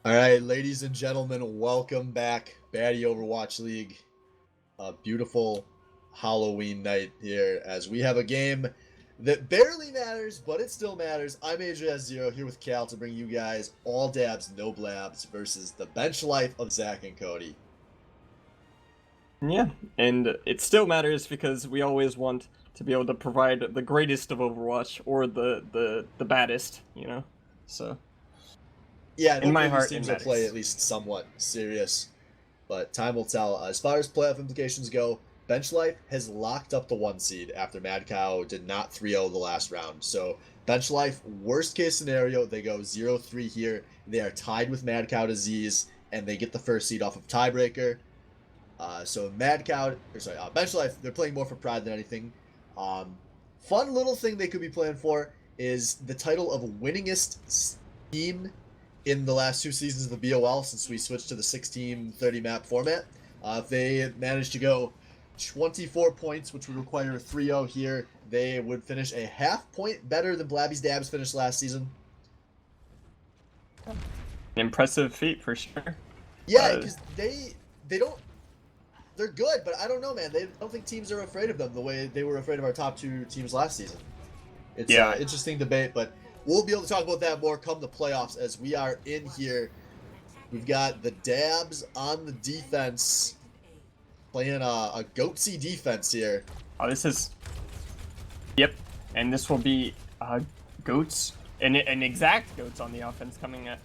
All right, ladies and gentlemen, welcome back, Baddie Overwatch League. A beautiful Halloween night here as we have a game that barely matters, but it still matters. I'm AJ0 here with Cal to bring you guys all dabs, no blabs versus the bench life of Zach and Cody. Yeah, and it still matters because we always want to be able to provide the greatest of Overwatch or the baddest, you know. So Yeah, in my hopefully these heart, it teams will play at matters. least somewhat serious, but time will tell. As far as playoff implications go, Bench Life has locked up the 1 seed after Mad Cow did not 3-0 the last round. So Bench Life, worst case scenario, they go 0-3 here. They are tied with Mad Cow Disease, and they get the first seed off of tiebreaker. Bench Life, they're playing more for pride than anything. Fun little thing they could be playing for is the title of winningest team in the last 2 seasons of the BOL since we switched to the 16 30 map format. If they manage to go 24 points, which would require a 3-0 here, they would finish a half point better than Blabby's Dabs finished last season. Impressive feat for sure. Yeah, because they don't. They're good, but I don't know, man. They don't think teams are afraid of them the way they were afraid of our top 2 teams last season. It's Yeah. interesting debate, but we'll be able to talk about that more come the playoffs as we are in here. We've got the Dabs on the defense playing a goatsy defense here. Oh, this is. Yep, and this will be goats and an exact goats on the offense coming at.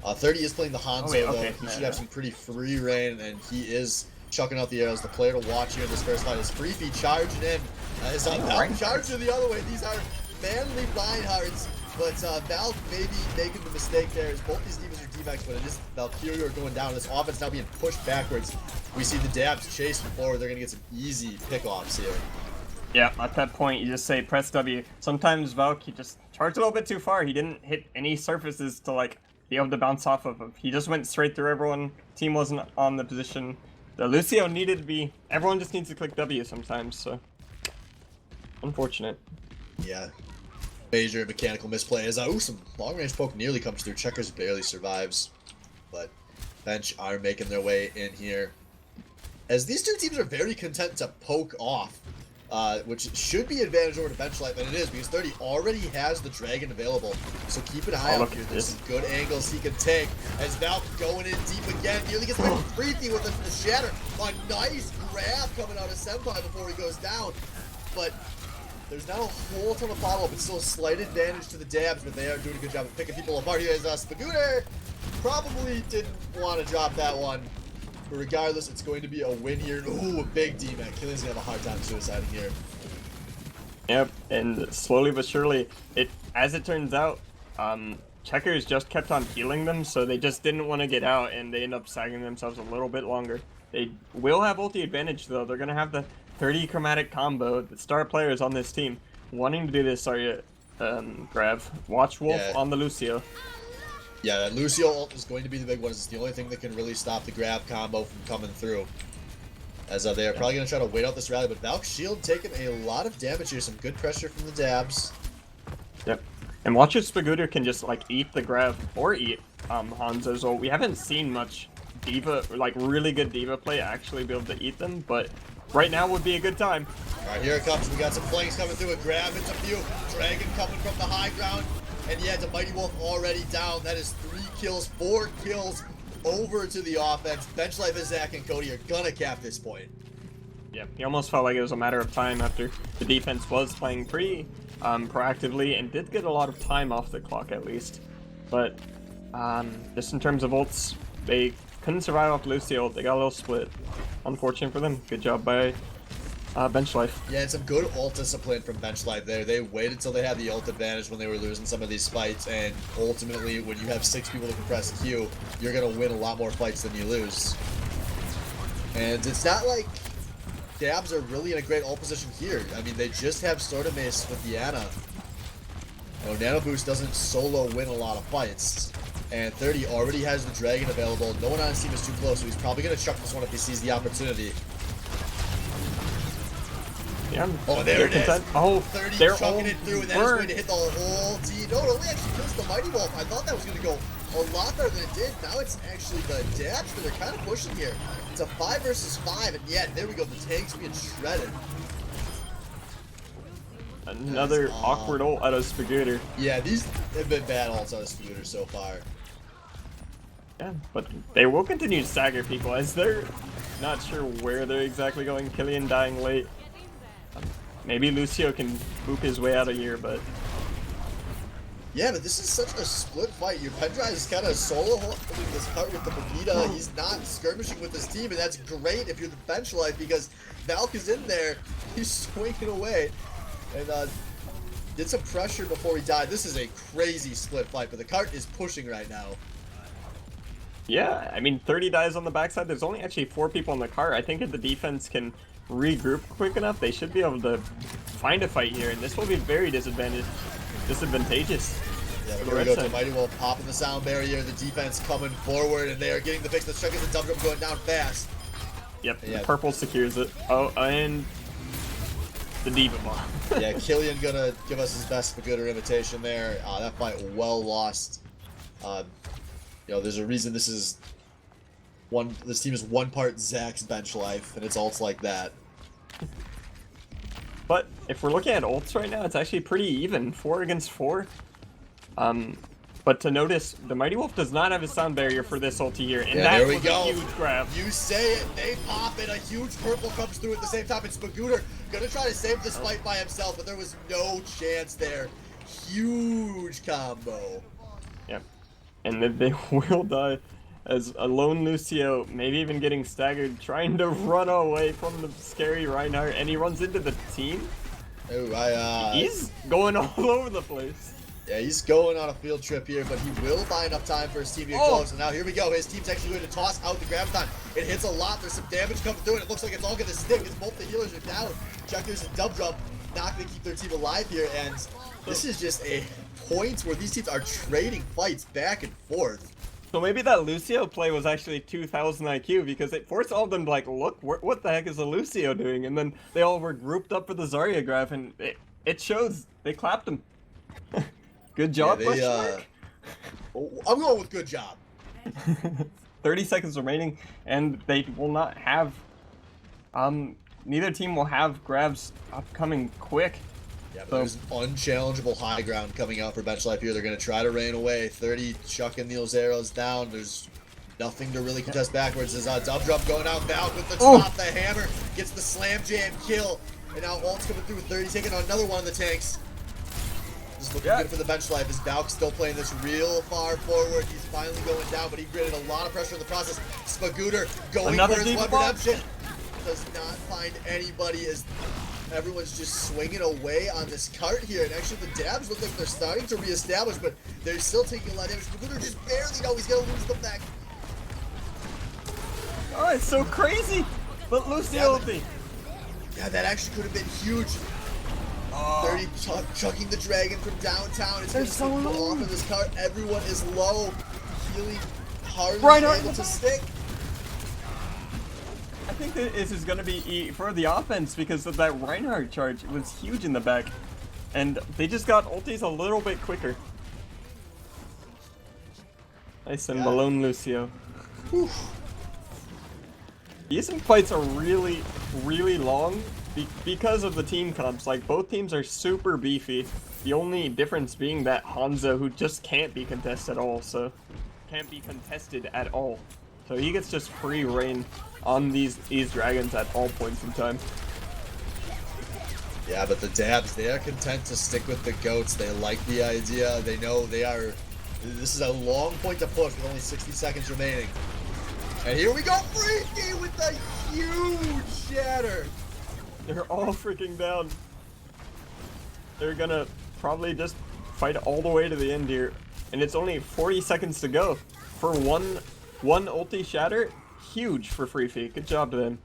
30 is playing the Hanzo, wait, though. okay, He should no. have some pretty free reign, and he is chucking out the arrows. The player to watch here in this first fight is Freefy charging in. Is Valk charging the other way. These are manly Reinhardts, but Valk maybe making the mistake there as both these demons are D-Max, but it is Valkyria are going down. This offense now being pushed backwards. We see the Dabs chasing forward. They're going to get some easy pickoffs here. Yeah, at that point you just say press W. Sometimes Valk, he just charged a little bit too far. He didn't hit any surfaces to like be able to bounce off of him. He just went straight through everyone. Team wasn't on the position. The Lucio needed to be. Everyone just needs to click W sometimes, so unfortunate. Yeah. Major mechanical misplay as some long range poke nearly comes through. Checkers barely survives, but Bench are making their way in here. As these 2 teams are very content to poke off, which should be advantage over to Bench Life, and it is because 30 already has the Dragon available. So keep an eye out here. There's some good angles he can take as Valk going in deep again. Nearly gets away from Freethy with the shatter. A nice grab coming out of Senpai before he goes down, but there's not a whole ton of follow-up. It's still a slight advantage to the Dabs, but they are doing a good job of picking people apart here as Spagooter probably didn't want to drop that one. But regardless, it's going to be a win here. Ooh, a big D-Mac. Killing's going to have a hard time suiciding here. Yep, and slowly but surely, as it turns out, Checkers just kept on healing them, so they just didn't want to get out, and they end up sagging themselves a little bit longer. They will have ulti advantage, though. They're going to have the 30 chromatic combo. The star players on this team wanting to do this are Grav. Watch Wolf on the Lucio. Yeah, that Lucio ult is going to be the big one. It's the only thing that can really stop the grab combo from coming through. As they are probably going to try to wait out this rally, but Valk's shield taking a lot of damage here. Some good pressure from the Dabs. Yep. And watch if Spagooter can just like eat the grab or eat Hanzo's ult. We haven't seen much D.Va, like really good D.Va play actually be able to eat them, but right now would be a good time. Alright, here it comes. We got some flanks coming through. A grab into view. Dragon coming from the high ground. And yeah, the Mighty Wolf already down. That is 3 kills, 4 kills over to the offense. Bench Life and Zach and Cody are gonna cap this point. Yeah, he almost felt like it was a matter of time after the defense was playing pretty proactively and did get a lot of time off the clock at least. But just in terms of ults, they couldn't survive off Lucio. They got a little split. Unfortunate for them. Good job by Bench Life. Yeah, and some good ult discipline from Bench Life there. They waited till they had the ult advantage when they were losing some of these fights, and ultimately, when you have 6 people that can press Q, you're going to win a lot more fights than you lose. And it's not like Dabs are really in a great ult position here. I mean, they just have Sword of Mace with the Ana. You know, Nano Boost doesn't solo win a lot of fights. And 30 already has the Dragon available. No one on his team is too close, so he's probably going to chuck this one if he sees the opportunity. Yeah. Oh, there it is. Oh, 30 they're all chucking it through, and that is burned. going to hit the whole team. No, it only actually kills the Mighty Wolf. I thought that was going to go a lot better than it did. Now it's actually the Dabs that are kind of pushing here. It's a 5 versus 5, and yeah, there we go. The tank's being shredded. Another awkward ult out of Spagooter. Yeah, these have been bad ults out of Spagooter so far. Yeah, but they will continue to stagger people as they're not sure where they're exactly going. Killian dying late. Maybe Lucio can boop his way out of here, but... Yeah, but this is such a split fight. Your Pendrive is kind of solo holding this cart with the Pavita. He's not skirmishing with his team, and that's great if you're the bench life because Valk is in there. He's swinging away. And did some pressure before he died. This is a crazy split fight, but the cart is pushing right now. Yeah, I mean, 30 dies on the backside. There's only actually 4 people in the cart. I think if the defense can regroup quick enough, they should be able to find a fight here, and this will be very disadvantageous. Yeah, here we go to Mighty Wolf popping the sound barrier. The defense coming forward, and they are getting the fix. The Chuckers and Dump Drum going down fast. Yep, yeah. Purple secures it. Oh, and the Diva Bomb. Yeah, Killian gonna give us his best Spagooter imitation there. That fight well lost. You know, there's a reason this team is 1 part Zach's bench life, and it's ults like that. But if we're looking at ults right now, it's actually pretty even, 4 against 4. But to notice, the Mighty Wolf does not have a sound barrier for this ulti here, and that was a huge grab. You say it, they pop it, a huge purple comes through at the same time, and Spagooter gonna try to save this fight by himself, but there was no chance there. Huge combo. Yep. And then they will die as a lone Lucio, maybe even getting staggered, trying to run away from the scary Reinhardt, and he runs into the team. Oh, he's going all over the place. Yeah, he's going on a field trip here, but he will buy enough time for his team to get close. And now here we go. His team's actually going to toss out the Graviton. It hits a lot. There's some damage coming through, and it looks like it's all going to stick as both the healers are down. Checkers and Dump Drum not going to keep their team alive here, and this is just a point where these teams are trading fights back and forth. So maybe that Lucio play was actually 2000 IQ because it forced all of them to like, look, what the heck is the Lucio doing? And then they all were grouped up for the Zarya graph, and it shows. They clapped him. Good job, yeah, I'm going with good job. 30 seconds remaining, and they will not have, neither team will have grabs upcoming quick. Yeah, but there's an unchallengeable high ground coming out for bench life here. They're going to try to rain away. 30 chucking those arrows down. There's nothing to really contest backwards. There's Dump Drum going out Valk with the top, the hammer, gets the slam jam kill, and now ult's coming through with 30, taking on another one of the tanks. Just looking good for the bench life. As Valk still playing this real far forward. He's finally going down, but he gritted a lot of pressure in the process. Spagooter going for his one redemption. Does not find anybody as everyone's just swinging away on this cart here. And actually the Dabs look like they're starting to reestablish, but they're still taking a lot of damage. Spagooter just barely he's going to lose them back. Oh, it's so crazy. But Lucio ulti. Yeah, that actually could have been huge. 30 chucking the dragon from downtown. It's going to so off of this cart. Everyone is low. Healing hardly able to stick. I think that this is going to be for the offense because of that Reinhardt charge. It was huge in the back. And they just got ultis a little bit quicker. Nice and Malone Lucio. Whew. These fights are really, really long because of the team comps. Like, both teams are super beefy. The only difference being that Hanzo, who just can't be contested at all, so he gets just free reign on these dragons at all points in time. Yeah, but the Dabs, they are content to stick with the goats. They like the idea. They know this is a long point to push with only 60 seconds remaining. And here we go, Freaky with the huge shatter. They're all freaking down. They're gonna probably just fight all the way to the end here. And it's only 40 seconds to go. For one ulti shatter, huge for Free Feet. Good job to them.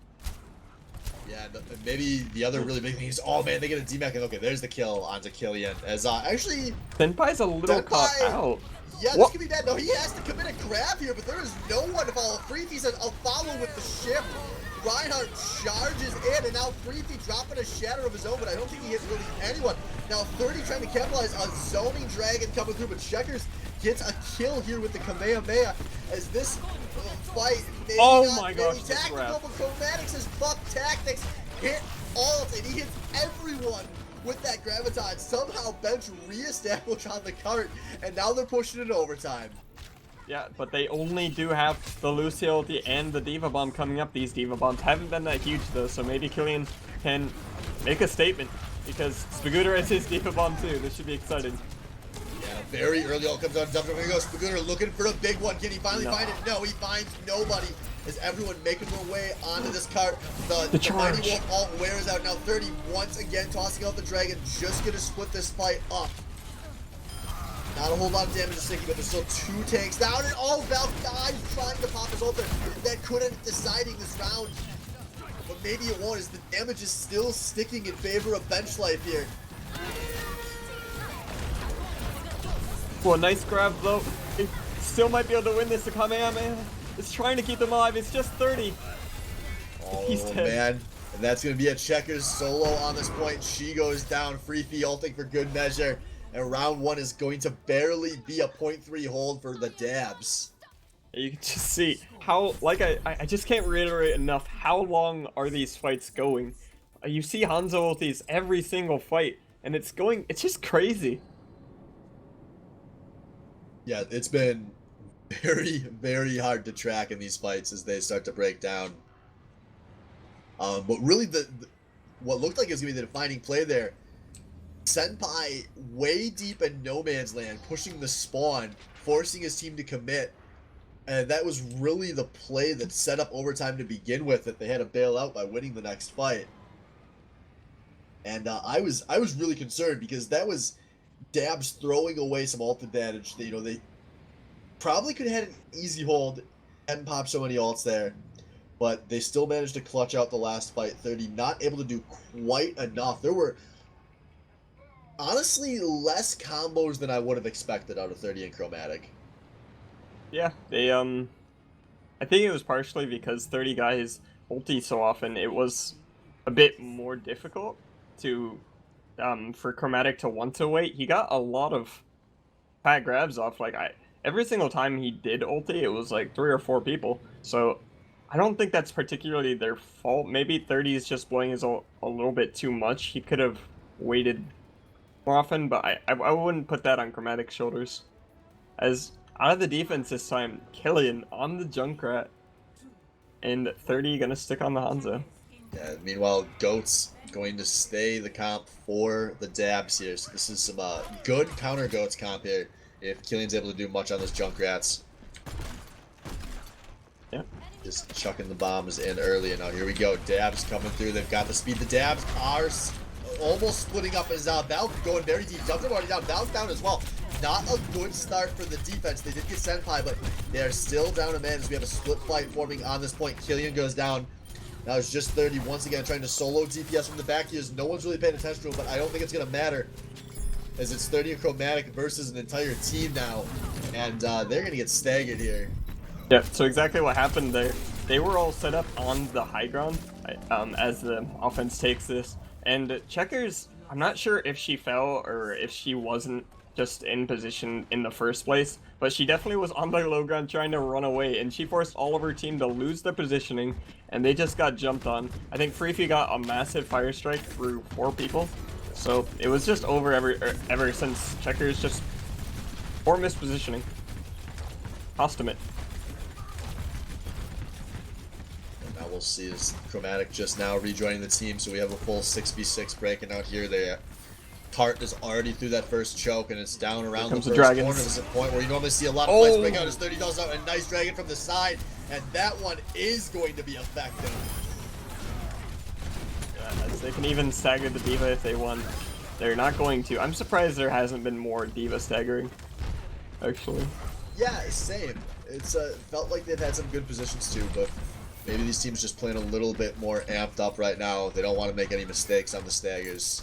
Yeah, maybe the other really big thing is, oh man, they get a DMAC, and okay, there's the kill onto Killian. As actually, Senpai's a little caught out. Yeah, this could be bad. No, he has to commit a grab here, but there is no one to follow. Free Feet says, I'll follow with the ship. Reinhardt charges in, and now Freethy dropping a shatter of his own, but I don't think he hits really anyone. Now 30 trying to capitalize on zoning dragon coming through, but Checkers gets a kill here with the Kamehameha as this fight may my not gosh, be this tactical, but Chromatics says fuck tactics, hit ult, and he hits everyone with that Graviton. Somehow Bench reestablished on the cart, and now they're pushing it overtime. Yeah, but they only do have the Lucy ulti and the Diva Bomb coming up. These Diva Bombs haven't been that huge though, so maybe Killian can make a statement, because Spagooter has his Diva Bomb too. This should be exciting. Yeah, very early ult comes on. Here we go, Spagooter looking for a big one. Can he finally find it? No, he finds nobody. As everyone making their way onto this cart, the Mighty Wolf ult wears out. Now 30 once again tossing out the dragon, just gonna split this fight up. Not a whole lot of damage to Sticky, but there's still 2 tanks down, and Valk dies trying to pop his ult there. That could end up deciding this round, but maybe it won't, as the damage is still sticking in favor of Bench Life here. Well, nice grab though. He still might be able to win this. The Kamehameha is trying to keep them alive. It's just 30. Oh, he's dead. Man. And that's going to be a Checkers solo on this point. She goes down. Freethy ulting for good measure. And round 1 is going to barely be a 0.3 hold for the Dabs. You can just see how, like, I just can't reiterate enough how long are these fights going. You see Hanzo ultis every single fight, and it's just crazy. Yeah, it's been very, very hard to track in these fights as they start to break down. But really, what looked like it was going to be the defining play there, Senpai way deep in no man's land, pushing the spawn, forcing his team to commit. And that was really the play that set up overtime to begin with, that they had to bail out by winning the next fight. And I was really concerned, because that was Dabs throwing away some ult advantage. They probably could have had an easy hold, hadn't popped so many ults there, but they still managed to clutch out the last fight. 30 not able to do quite enough. There were honestly less combos than I would have expected out of 30 and Chromatic. Yeah, they I think it was partially because 30 guys ulti so often. It was a bit more difficult to for Chromatic to want to wait. He got a lot of fat grabs off. Like, every single time he did ulti, it was like 3 or 4 people. So I don't think that's particularly their fault. Maybe 30 is just blowing his ult a little bit too much. He could have waited more often, but I wouldn't put that on Chromatic's shoulders. As out of the defense this time, Killian on the Junkrat, and 30 gonna stick on the Hanzo. Yeah, meanwhile, Goats going to stay the comp for the Dabs here. So this is some good counter Goats comp here, if Killian's able to do much on those Junkrats. Yeah. Just chucking the bombs in early, and now here we go. Dabs coming through. They've got the speed. The Dabs are almost splitting up as Valk going very deep. Junkrat already down. Valk down as well. Not a good start for the defense. They did get Senpai, but they are still down a man as we have a split fight forming on this point. Killian goes down. Now it's just 30 once again trying to solo DPS from the back here. No one's really paying attention to him, but I don't think it's going to matter, as it's 30 and Chromatic versus an entire team now, and they're going to get staggered here. Yeah, so exactly what happened there. They were all set up on the high ground as the offense takes this, and Checkers, I'm not sure if she fell or if she wasn't just in position in the first place, but she definitely was on the low ground trying to run away, and she forced all of her team to lose their positioning, and they just got jumped on. I think Freefy got a massive fire strike through 4 people, so it was just over ever since. Checkers just poor mispositioning. Cost him it. And now we'll see as Chromatic just now rejoining the team, so we have a full 6v6 breaking out here. They Tart is already through that first choke, and it's down around the first corner. This is a point where you normally see a lot of fights break out as 30 does out. A nice dragon from the side, and that one is going to be effective. Yeah, as they can even stagger the Diva if they want. They're not going to. I'm surprised there hasn't been more Diva staggering, actually. Yeah, same. It's felt like they've had some good positions too, but maybe these teams just playing a little bit more amped up right now. They don't want to make any mistakes on the staggers.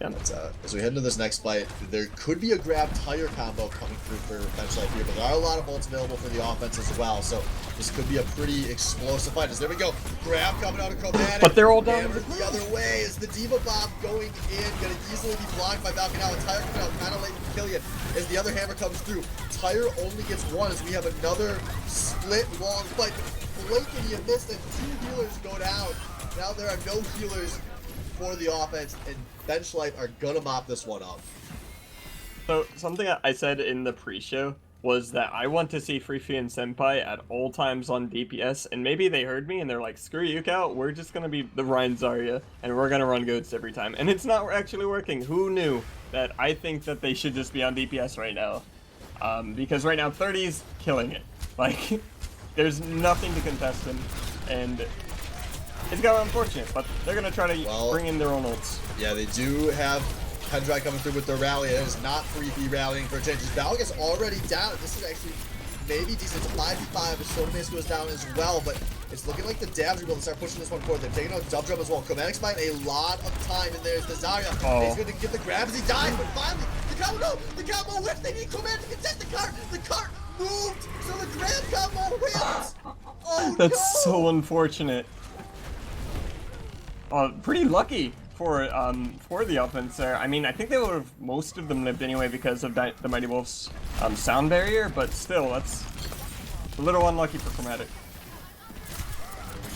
Yeah. But, as we head into this next fight, there could be a grab tire combo coming through for Bench Life here, but there are a lot of ults available for the offense as well, so this could be a pretty explosive fight. As there we go, grab coming out of Chromatic, but they're all down the other way. Is the Diva Bomb going in, gonna easily be blocked by Falcon now, and Tire coming out kind of late for Killian. As the other hammer comes through, Tire only gets one as we have another split long fight. Blankety and missed, and 2 healers go down. Now there are no healers for the offense, and Bench Life are gonna mop this one up. So something I said in the pre-show was that I want to see Freefy and Senpai at all times on DPS, and maybe they heard me and they're like, screw you, Cal, we're just gonna be the Ryan Zarya, and we're gonna run goats every time. And it's not actually working. Who knew that? I think that they should just be on DPS right now. Because right now 30's killing it. Like, there's nothing to contest him, and it's kind of unfortunate, but they're gonna try to bring in their own ults. Yeah, they do have Pendry coming through with their rally. It is not Freefy rallying for changes. Valk is already down. This is actually maybe decent. 5v5 as Sotomace goes down as well, but it's looking like the Dabs are going to start pushing this one forward. They're taking out Dub Drum as well. Chromatic's buying a lot of time, and there's the Zarya. He's going to get the grab as he dies, but finally, the combo, no! The combo whips! They need Chromatic to contest the cart! The cart moved, so the grab combo wins! Oh, that's so unfortunate. Pretty lucky for the offense there. I mean, I think they would have, most of them lived anyway because of the Mighty Wolf's sound barrier, but still, that's a little unlucky for Chromatic.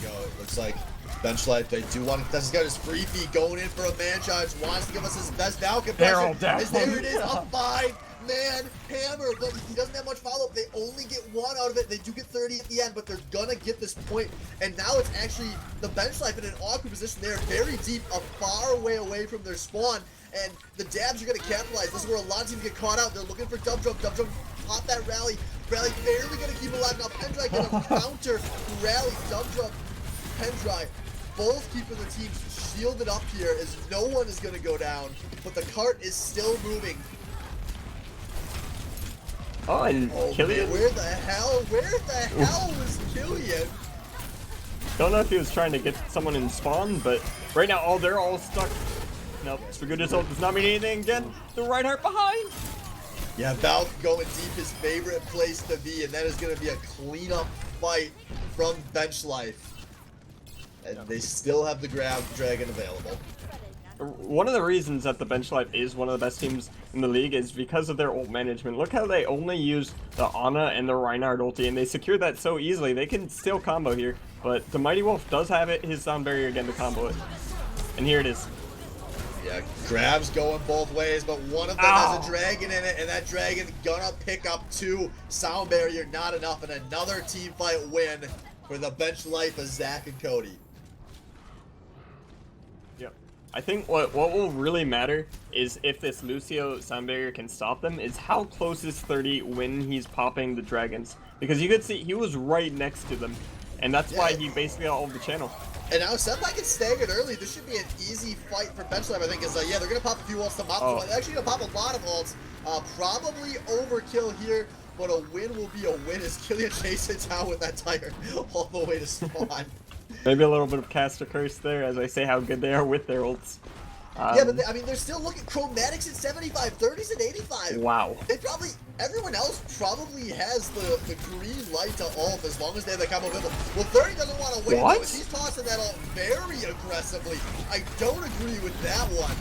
There we go. It looks like Bench Life, they do want to contest this guy. Just Freefy going in for a man charge, wants to give us his best Valk impression. There it is, a 5-man hammer, but he doesn't have much follow-up. They only get 1 out of it. They do get 30 at the end, but they're gonna get this point. And now it's actually the Bench Life in an awkward position. They're very deep, a far way away from their spawn, and the Dabs are gonna capitalize. This is where a lot of teams get caught out. They're looking for Dub Drum. Dub Drum pop that rally. Rally barely gonna keep alive. Now Pendry gonna counter rally. Dub Drum, Pendry, both keeping the teams shielded up here as no one is gonna go down, but the cart is still moving. Oh, and Killian? Where the hell was Killian? Don't know if he was trying to get someone in spawn, but right now, they're all stuck. Nope, Spagood's ult does not mean anything again. The Reinhardt behind. Yeah, Valk going deep, his favorite place to be, and that is going to be a cleanup fight from Bench Life. And they still have the grab dragon available. One of the reasons that the Bench Life is one of the best teams in the league is because of their ult management. Look how they only use the Ana and the Reinhardt ulti, and they secure that so easily. They can still combo here, but the Mighty Wolf does have his sound barrier again to combo it. And here it is. Yeah, grabs going both ways, but one of them has a dragon in it, and that dragon gonna pick up 2. Sound barrier not enough, and another team fight win for the Bench Life of Zach and Cody. I think what will really matter is if this Lucio sound barrier can stop them, is how close is 30 when he's popping the dragons. Because you could see he was right next to them, and that's why he basically got all of the channel. And now Senpai gets staggered early. This should be an easy fight for Bench Life, I think, is yeah, they're going to pop a few ults to mop. They're actually going to pop a lot of ults. Probably overkill here, but a win will be a win as Killian chases down with that tire all the way to spawn. Maybe a little bit of caster curse there, as I say how good they are with their ults. Yeah, but I mean, they're still looking. Chromatics at 75, 30's at 85. Wow. They probably, everyone else probably has the green light to ult as long as they have the combo available. Well, 30 doesn't want to wait. What? He's tossing that ult very aggressively. I don't agree with that one.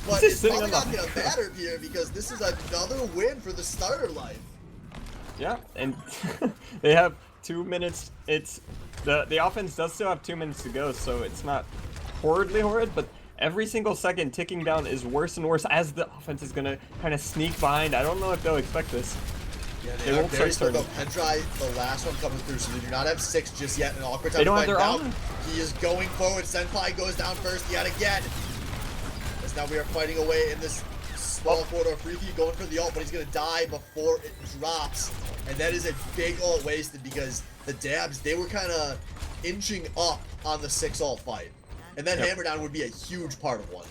But He's it's sitting probably on not going to matter here because this is another win for the starter life. Yeah, and they have 2 minutes. It's the offense does still have 2 minutes to go, so it's not horridly horrid, but every single second ticking down is worse and worse as the offense is gonna kind of sneak behind. I don't know if they'll expect this. Yeah, they won't start starting. Pendry, the last one coming through, so they do not have 6 just yet. An awkward time. They don't have their own. He is going forward. Senpai goes down first yet again. As now we are fighting away in this small corridor. Freefy going for the ult, but he's gonna die before it drops. And that is a big ult wasted because the Dabs, they were kind of inching up on the 6 ult fight. And that hammer down would be a huge part of one.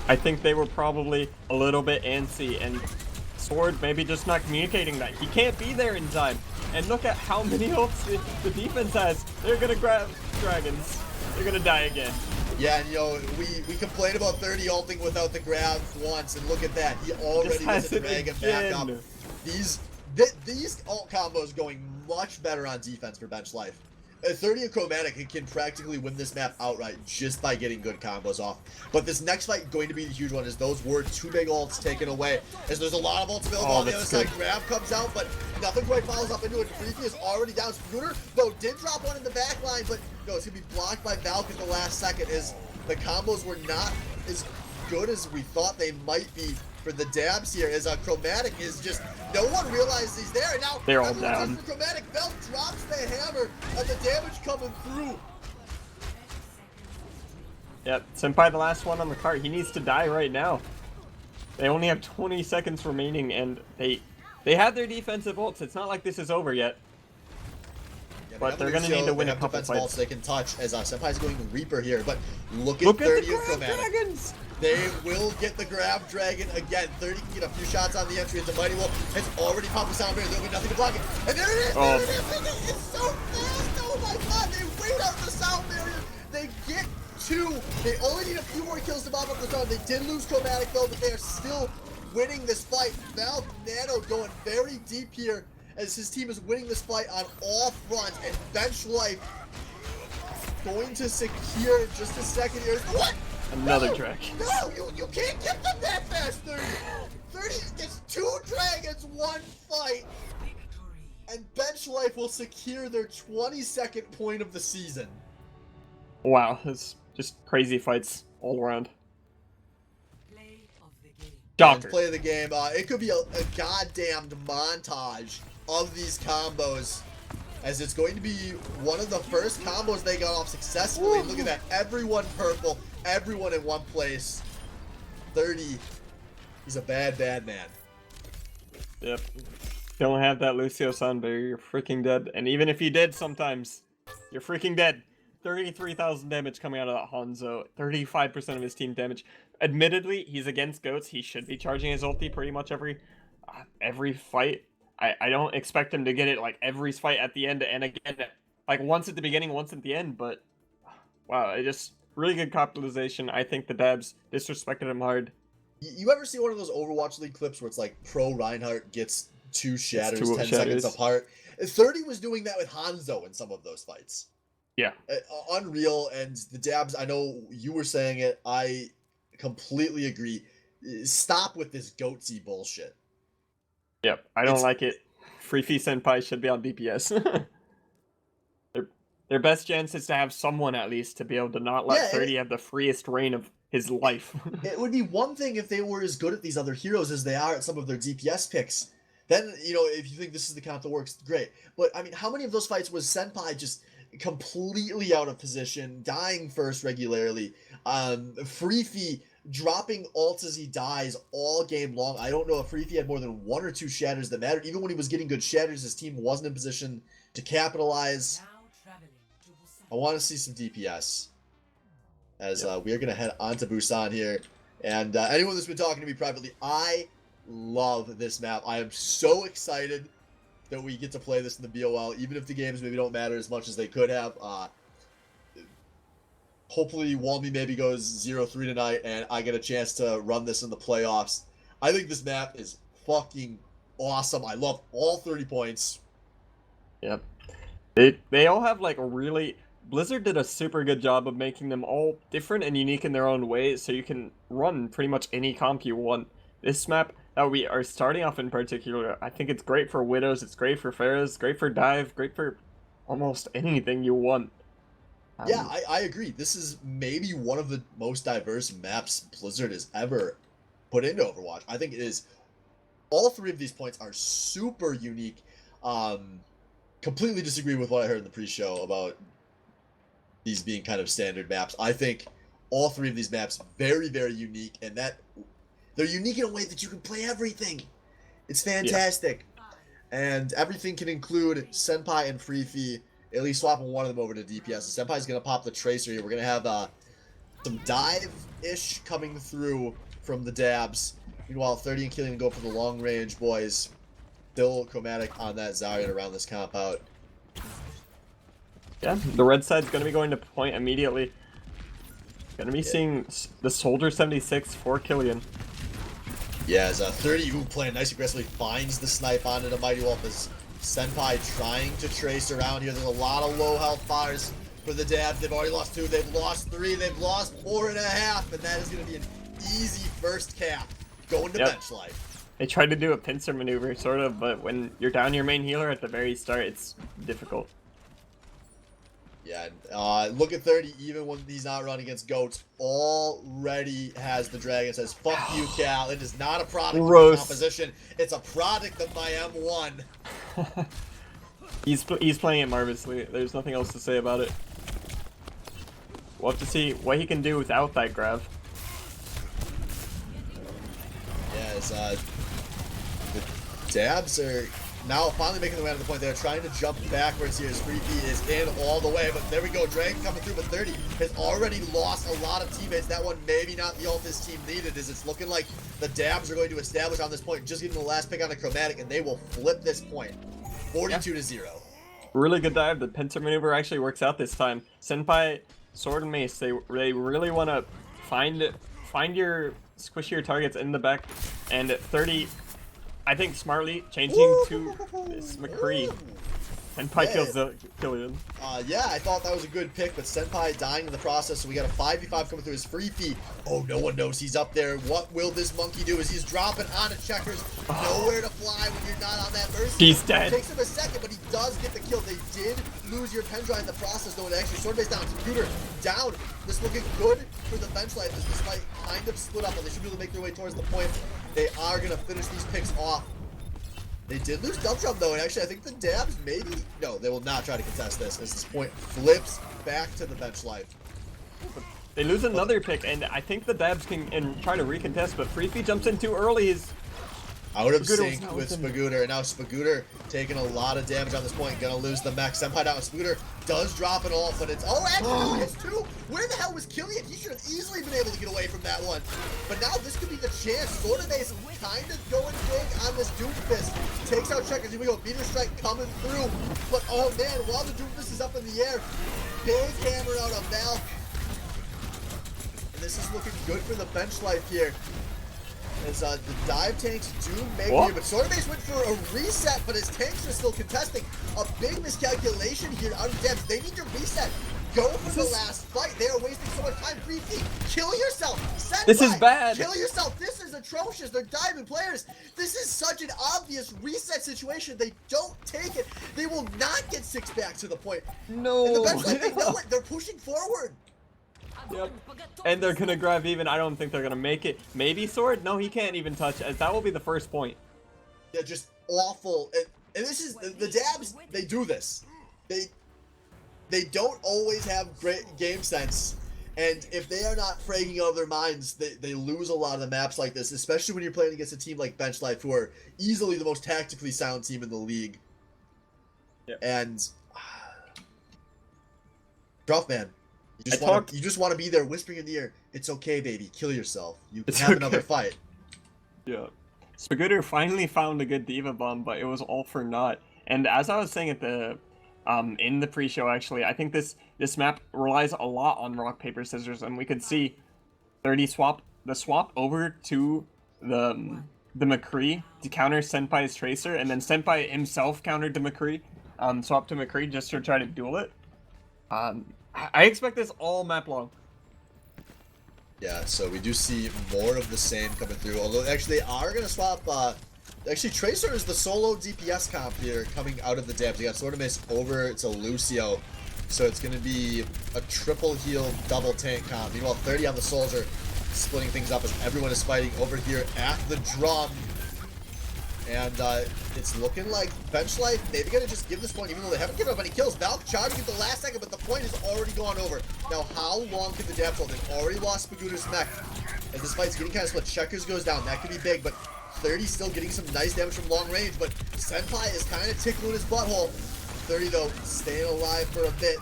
I think they were probably a little bit antsy, and Sword maybe just not communicating that. He can't be there in time. And look at how many ults the defense has. They're gonna grab dragons. They're gonna die again. Yeah, and you know, we complain about 30 ulting without the grab once, and look at that. He already was a dragon back up. These ult combos going much better on defense for Bench Life. 30 and Chromatic can practically win this map outright just by getting good combos off. But this next fight going to be the huge one, as those were 2 big ults taken away. As there's a lot of ults available on the other side. Grab comes out, but nothing quite follows up into it. Freaky is already down. Spooner, though, did drop one in the back line, but no, it's going to be blocked by Valk at the last second, as the combos were not as good as we thought they might be for the dabs here, as Chromatic is just, no one realizes he's there, and now they're all down. For Chromatic, Belt drops the hammer, and the damage coming through. Yep, Senpai the last one on the cart. He needs to die right now. They only have 20 seconds remaining, and they have their defensive ults. It's not like this is over yet. Yeah, but they're going to need to win a couple fights. They can touch, as Senpai's going to Reaper here, but look at 30 of Chromatic. Dragons. They will get the grab dragon again. 30 can get a few shots on the entry into Mighty Wolf. It's already popped the sound barrier. There'll be nothing to block it. And there it is! There it is! It's so fast! Oh my god! They wait out the sound barrier. They get 2. They only need a few more kills to mop up the sound. They did lose Chromatic though, but they are still winning this fight. Valve Nano going very deep here, as his team is winning this fight on all fronts. And Bench Life going to secure in just a second here. What? Another dragon. No, you can't get them that fast, 30. 30 gets 2 dragons, 1 fight. And Bench Life will secure their 22nd point of the season. Wow, it's just crazy fights all around. Play of the game. It could be a goddamned montage of these combos, as it's going to be one of the first combos they got off successfully. Look at that. Everyone purple. Everyone in one place. 30. He's a bad, bad man. Yep. Don't have that Lucio sound barrier, you're freaking dead. And even if you did sometimes, you're freaking dead. 33,000 damage coming out of that Hanzo. 35% of his team damage. Admittedly, he's against goats. He should be charging his ulti pretty much every fight. I don't expect him to get it like every fight at the end and again, like once at the beginning, once at the end. But wow, it just really good capitalization. I think the dabs disrespected him hard. You ever see one of those Overwatch League clips where it's like Pro Reinhardt gets 2 shatters 10 seconds apart? 30 was doing that with Hanzo in some of those fights. Yeah. Unreal. And the dabs, I know you were saying it, I completely agree. Stop with this goatsy bullshit. Yep, I don't like it. Freefy Senpai should be on DPS. Their best chance is to have someone at least to be able to not let 30 have the freest reign of his life. It would be one thing if they were as good at these other heroes as they are at some of their DPS picks. Then, you know, if you think this is the count that works, great. But, I mean, how many of those fights was Senpai just completely out of position, dying first regularly, Freefy dropping ults as he dies all game long? I don't know if Freefy had more than 1 or 2 shatters that mattered. Even when he was getting good shatters, his team wasn't in position to capitalize. I want to see some DPS, as we are going to head on to Busan here. And anyone that's been talking to me privately, I love this map. I am so excited that we get to play this in the BOL, even if the games maybe don't matter as much as they could have. Hopefully Walmy maybe goes 0-3 tonight, and I get a chance to run this in the playoffs. I think this map is fucking awesome. I love all 30 points. Yep. They all have like a really... Blizzard did a super good job of making them all different and unique in their own ways, so you can run pretty much any comp you want. This map that we are starting off in particular, I think it's great for Widows, it's great for Pharahs, great for Dive, great for almost anything you want. Yeah, I agree. This is maybe one of the most diverse maps Blizzard has ever put into Overwatch. I think it is. All 3 of these points are super unique. Completely disagree with what I heard in the pre-show about these being kind of standard maps. I think all 3 of these maps very, very unique, and that they're unique in a way that you can play everything. It's fantastic. Yeah. And everything can include Senpai and Freefy, at least swapping one of them over to DPS. Senpai's going to pop the Tracer here. We're going to have some dive-ish coming through from the dabs. Meanwhile, 30 and Killian go for the long range, boys. Still Chromatic on that Zarya to round this comp out. Yeah, the red side's going to be going to point immediately. Gonna be seeing the Soldier 76 for Killian. Yeah, as 30 who playing nice aggressively finds the snipe onto the Mighty Wolf as Senpai trying to trace around here. There's a lot of low health fires for the Dabs. They've already lost 2, they've lost 3, they've lost 4.5, and that is going to be an easy first cap going to bench life. They tried to do a pincer maneuver, sort of, but when you're down your main healer at the very start, it's difficult. Yeah, look at 30, even when he's not running against goats, already has the dragon. Says, fuck you, Cal. It is not a product of my composition. It's a product of my M1. He's playing it marvelously. There's nothing else to say about it. We'll have to see what he can do without that grab. Yeah, the Dabs are now finally making their way to the point. They're trying to jump backwards here as Freaky is in all the way, but there we go. Dragon coming through, but 30 has already lost a lot of teammates. That one maybe not the ult his team needed, as it's looking like the Dabs are going to establish on this point, just getting the last pick on the Chromatic, and they will flip this point. 42-0. Really good dive. The pincer maneuver actually works out this time. Senpai, Sword and Mace, they really want to find your squishier targets in the back, and at 30, I think smartly changing to this McCree. Senpai kills Killian. Yeah, I thought that was a good pick, but Senpai dying in the process, so we got a 5v5 coming through his free feed. Oh, no one knows he's up there. What will this monkey do as he's dropping onto Checkers? Nowhere to fly when you're not on that mercy. He's dead. It takes him a second, but he does get the kill. They did lose your Pendrive in the process, though. It actually sword base down, computer down. This looking good for the bench life as this fight kind of split up, but they should be able to make their way towards the point. They are going to finish these picks off. They did lose Dump Drum though, and actually I think the Dabs maybe... No, they will not try to contest this, as this point flips back to the bench life. They lose another pick, and I think the Dabs can try to recontest, but Freefy jumps in too early. Out of sync with Spagooter, and now Spagooter taking a lot of damage on this point, gonna lose the mech. Senpai down with Spagooter, does drop it all, but it's... Oh, actually, it's 2! Where the hell was Killian? He should have easily been able to get away from that one. But now this could be the chance. Sword of Ace kind of going big on this Doomfist. Takes out Checkers. Here we go, Meteor Strike coming through. But oh man, while the Doomfist is up in the air, big hammer out of Val. And this is looking good for the bench life here. As the dive tanks do make here, but Swordbase went for a reset, but his tanks are still contesting. A big miscalculation here out of Dabs. They need to reset. Go for the last fight. They are wasting so much time. Free feet. Kill yourself. Senpai, this is bad. Kill yourself. This is atrocious. They're diamond players. This is such an obvious reset situation. They don't take it. They will not get 6 back to the point. No. And the bench, like, they know it. They're pushing forward. Yep. And they're gonna grab even. I don't think they're gonna make it. Maybe Sword? No, he can't even touch, as that will be the first point. Yeah, just awful. And this is the Dabs. They do this. They don't always have great game sense, and if they are not fragging out of their minds, they lose a lot of the maps like this, especially when you're playing against a team like Bench Life, who are easily the most tactically sound team in the league. Yep. And rough, man. You just want to be there whispering in the ear, it's okay, baby, kill yourself. You can have another fight. Yeah. Spagooter finally found a good Diva Bomb, but it was all for naught. And as I was saying at the in the pre-show, actually, I think this map relies a lot on rock, paper, scissors, and we could see 30 swap over to the McCree to counter Senpai's Tracer, and then Senpai himself countered the McCree, swap to McCree just to try to duel it. I expect this all map long. Yeah, so we do see more of the same coming through, although actually they are going to swap, actually Tracer is the solo DPS comp here coming out of the Dabs. You got Sword of Miss over to Lucio, so it's going to be a triple heal, double tank comp. Meanwhile, 30 on the Soldier, splitting things up as everyone is fighting over here at the drum. And it's looking like Bench Life, maybe gonna just give this point, even though they haven't given up any kills. Valk charging at the last second, but the point has already gone over. Now, how long can the Dabs hold? They've already lost Spagooter's mech. As this fight's getting kind of split, Checkers goes down. That could be big, but 30 still getting some nice damage from long range, but Senpai is kind of tickling his butthole. 30, though, staying alive for a bit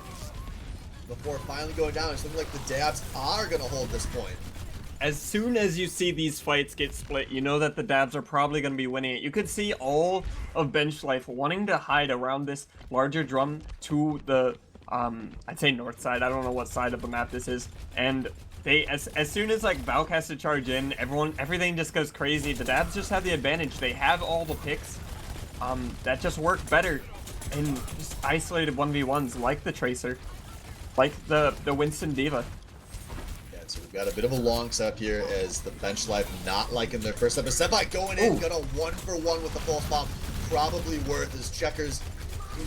before finally going down. It's looking like the Dabs are gonna hold this point. As soon as you see these fights get split, you know that the Dabs are probably going to be winning it. You could see all of Bench Life wanting to hide around this larger drum to the, I'd say north side. I don't know what side of the map this is. And They as soon as like Valk has to charge in, everything just goes crazy. The Dabs just have the advantage. They have all the picks. That just work better in just isolated 1v1s like the Tracer, like the Winston Diva. Yeah, so we've got a bit of a long setup here as the bench life not liking their first step. Senpai going in, gonna 1-for-1 with the false bomb. Probably worth as Checkers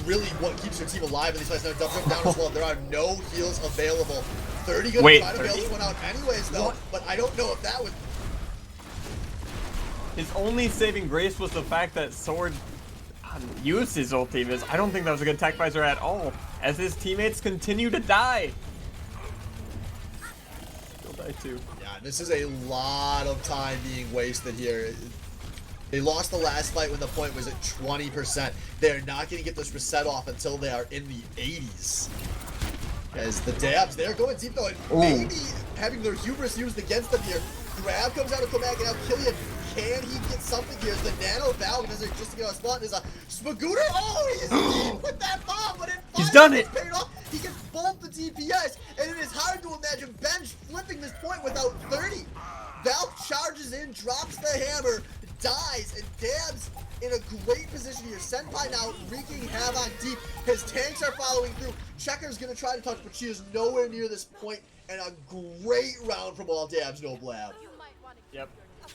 really what keeps their team alive in these fights. Now dump them down as well. There are no heals available. 30 gonna try to bail this one out anyways though, but I don't know if that would... His only saving grace was the fact that Sword used his ulti. I don't think that was a good tech visor at all, as his teammates continue to die. He'll die too. Yeah, this is a lot of time being wasted here. They lost the last fight when the point was at 20%. They're not going to get this reset off until they are in the 80s. As the Dabs, they're going deep though, and maybe having their hubris used against them here. Grab comes out of Komak, and now Killian, can he get something here? As the Nano Valve does it just to get on a spot, is a Smagooter. Oh, he's deep with that bomb, but he's done it. Paid off. He gets both the DPS, and it is hard to imagine Bench flipping this point without 30. Valve charges in, drops the hammer, dies, and Dabs in a great position here. Senpai now wreaking havoc deep. His tanks are following through. Checker's gonna try to touch, but she is nowhere near this point. And a great round from all Dabs, no blab. Yep.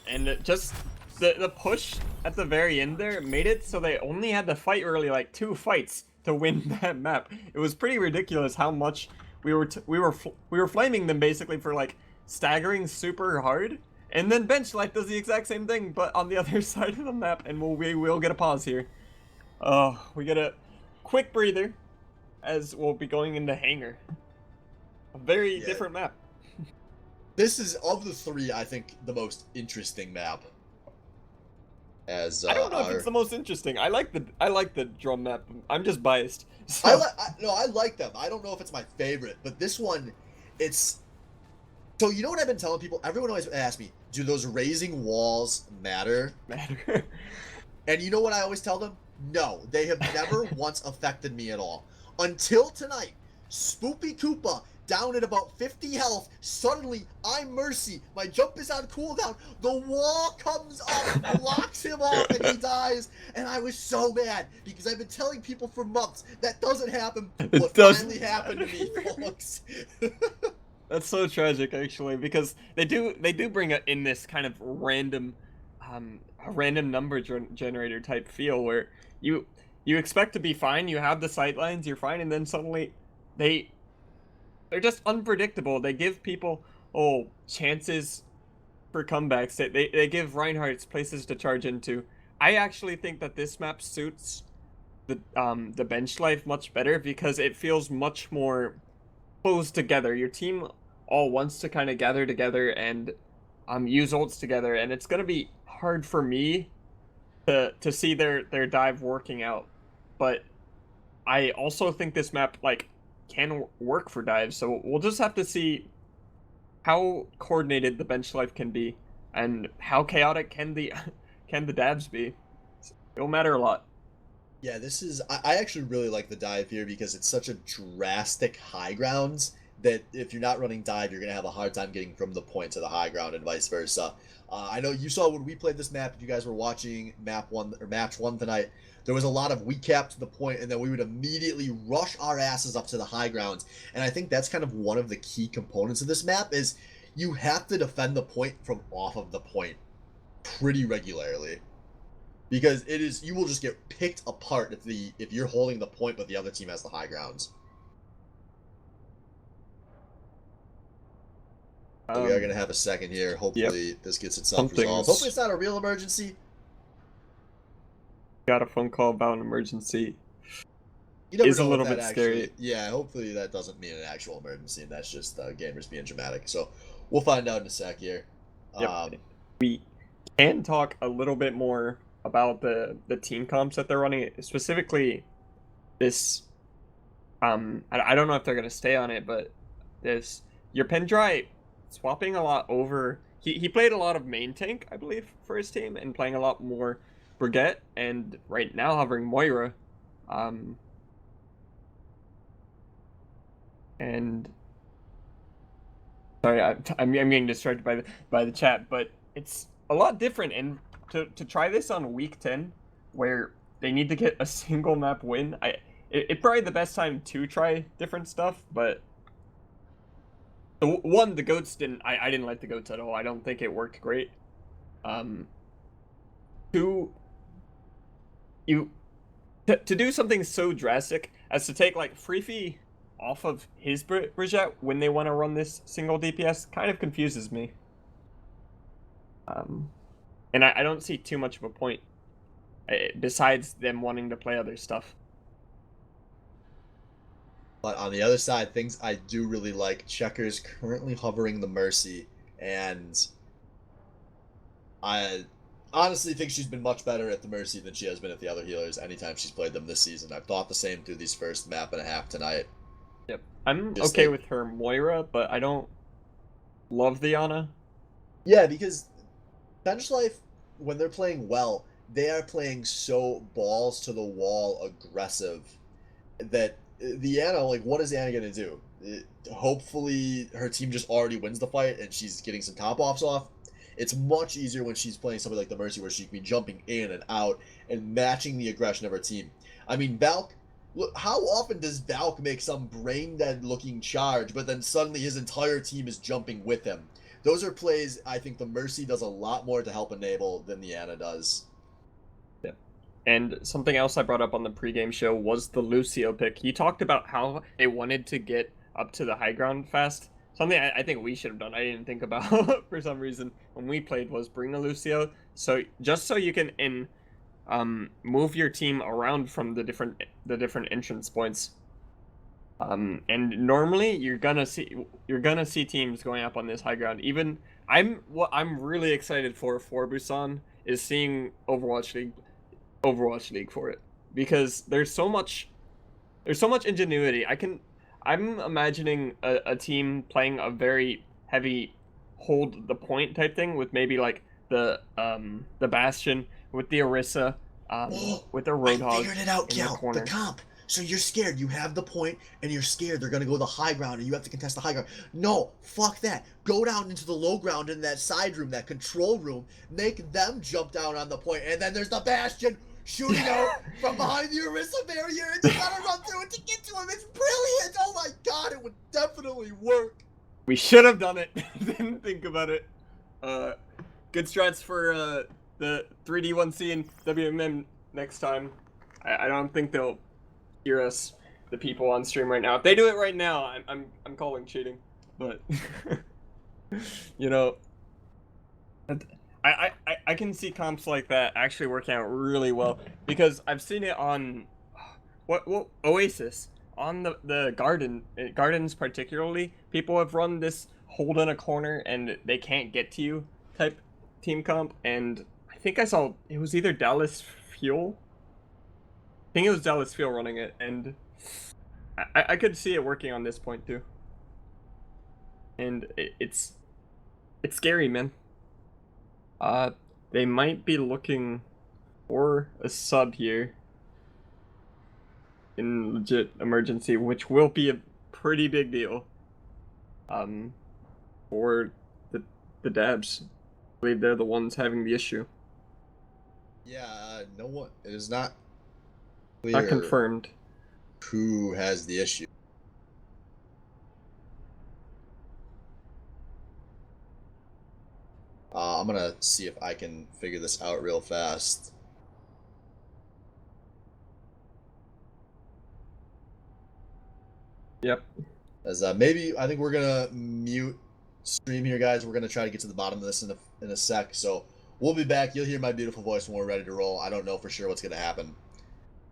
And just the push at the very end there made it so they only had to fight really like 2 fights to win that map. It was pretty ridiculous how much we were flaming them basically for like staggering super hard. And then Bench Life does the exact same thing, but on the other side of the map, and we will get a pause here. We get a quick breather, as we'll be going into Hangar. A very different map. This is, of the 3, I think, the most interesting map. As I don't know if it's the most interesting. I like the drum map. I'm just biased. So. I like them. I don't know if it's my favorite, but this one, it's... So you know what I've been telling people? Everyone always asks me, do those raising walls matter? And you know what I always tell them? No, they have never once affected me at all. Until tonight, Spoopy Koopa, down at about 50 health, suddenly, I'm Mercy, my jump is on cooldown, the wall comes up, blocks him off, and he dies, and I was so mad, because I've been telling people for months, that doesn't happen, what finally happened to me, folks. That's so tragic, actually, because they do bring in this kind of random, a random number generator type feel where you expect to be fine, you have the sightlines, you're fine, and then suddenly they're just unpredictable. They give people chances for comebacks. They give Reinhardt's places to charge into. I actually think that this map suits the bench life much better because it feels much more close together. Your team all wants to kind of gather together and use ults together, and it's gonna be hard for me to see their dive working out. But I also think this map can work for dives, so we'll just have to see how coordinated the bench life can be and how chaotic can the dabs be. It'll matter a lot. Yeah, this is... I actually really like the dive here because it's such a drastic high grounds that if you're not running dive, you're going to have a hard time getting from the point to the high ground and vice versa. I know you saw when we played this map, if you guys were watching match 1 tonight, there was a lot of we capped to the point and then we would immediately rush our asses up to the high grounds. And I think that's kind of one of the key components of this map is you have to defend the point from off of the point pretty regularly. Because you will just get picked apart if you're holding the point but the other team has the high grounds. So we are going to have a second here. Hopefully this gets itself resolved. Hopefully it's not a real emergency. Got a phone call about an emergency. Is a little bit scary. Yeah, hopefully that doesn't mean an actual emergency and that's just gamers being dramatic. So we'll find out in a sec here. We can talk a little bit more about the team comps that they're running, specifically this I don't know if they're going to stay on it, but your Pendry swapping a lot over. He played a lot of main tank, I believe, for his team, and playing a lot more Brigitte, and right now hovering Moira. And Sorry, I'm getting distracted by the chat, but it's a lot different. And to try this on week 10, where they need to get a single map win, it's probably the best time to try different stuff. But the goats didn't. I didn't like the goats at all. I don't think it worked great. Um, two, you to do something so drastic as to take like Freefy off of his Brigitte when they want to run this single DPS kind of confuses me. Um, and I don't see too much of a point besides them wanting to play other stuff. But on the other side, things I do really like, Checkers currently hovering the Mercy, and I honestly think she's been much better at the Mercy than she has been at the other healers anytime she's played them this season. I've thought the same through these first map and a half tonight. Yep. I'm Just okay like, with her Moira, but I don't love the Ana. yeah, because Bench Life, when they're playing well, they are playing so balls to the wall aggressive that the Ana, like, what is Ana gonna do? Hopefully, her team just already wins the fight and she's getting some top offs off. It's much easier when she's playing something like the Mercy, where she can be jumping in and out and matching the aggression of her team. I mean, Valk. Look, how often does Valk make some brain dead looking charge, but then suddenly his entire team is jumping with him? Those are plays I think the Mercy does a lot more to help enable than the Ana does. Yep. And something else I brought up on the pregame show was the Lucio pick. He talked about how they wanted to get up to the high ground fast. Something I think we should have done. I didn't think about for some reason when we played was bring a Lucio. So just so you can move your team around from the different entrance points. And normally you're gonna see teams going up on this high ground. Even what I'm really excited for Busan is seeing Overwatch League for it, because there's so much ingenuity. I'm imagining a team playing a very heavy hold the point type thing with maybe like the Bastion with the Orisa, Oh, with the I Roadhog figured it out, in the Cal. The corner. comp. So you're scared. You have the point, and you're scared they're gonna go the high ground, and you have to contest the high ground. No, fuck that. Go down into the low ground in that side room, that control room. Make them jump down on the point, and then there's the Bastion shooting out from behind the Orisa barrier, and you gotta run through it to get to him. It's brilliant. Oh my god, it would definitely work. We should have done it. Didn't think about it. Good strats for the 3D1C and WMM next time. I don't think they'll hear us, the people on stream right now. If they do it right now, I'm calling cheating. But you know, I can see comps like that actually working out really well, because I've seen it on what Oasis, on the gardens particularly. People have run this hold in a corner and they can't get to you type team comp, and I think I saw it was either Dallas Fuel. I think it was Dallas Fuel running it, and I could see it working on this point too. And it's scary, man. Uh, they might be looking for a sub here in legit emergency, which will be a pretty big deal. For the Dabs. I believe they're the ones having the issue. Yeah, no one. It is not Not clear confirmed. who has the issue. I'm gonna see if I can figure this out real fast. Yep. As maybe I think we're gonna mute stream here, guys. We're gonna try to get to the bottom of this in a sec. So we'll be back. You'll hear my beautiful voice when we're ready to roll. I don't know for sure what's gonna happen.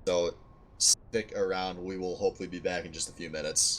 So stick around. We will hopefully be back in just a few minutes.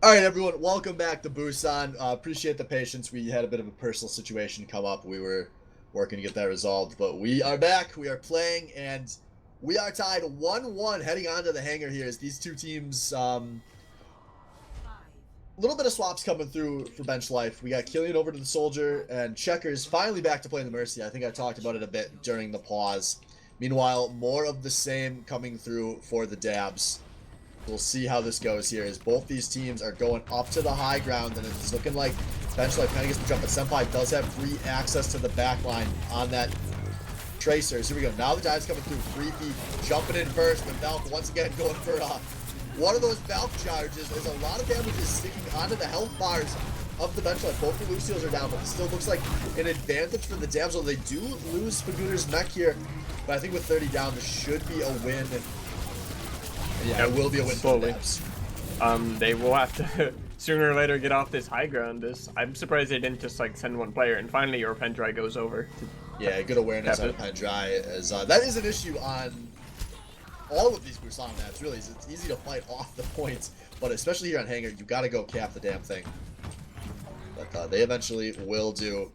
All right, everyone, welcome back to Busan. Appreciate the patience. We had a bit of a personal situation come up. We were working to get that resolved, but we are back. We are playing, and we are tied 1-1 heading on to the hangar here as these two teams, little bit of swaps coming through for bench life. We got Killian over to the Soldier, and Checkers finally back to playing the Mercy. I think I talked about it a bit during the pause. Meanwhile, more of the same coming through for the Dabs. We'll see how this goes here as both these teams are going up to the high ground, and it's looking like bench life kind of gets the jump, but Senpai does have free access to the back line on that Tracers. Here we go. Now the dive's coming through. Freaky jumping in first, but Valk once again going for one of those Valk charges. There's a lot of damage is sticking onto the health bars of the bench life. Both the Lucios are down, but it still looks like an advantage for the Dabs. They do lose Spagooter's mech here, but I think with 30 down, this should be a win. Yeah, it will be a win slowly. for the Dabs. They will have to sooner or later get off this high ground. I'm surprised they didn't just like send one player, and finally your Pendry goes over. Yeah, good awareness on Pendry. As that is an issue on all of these Busan maps. Really, it's easy to fight off the points, but especially here on Hangar, you got to go cap the damn thing. But they eventually will do.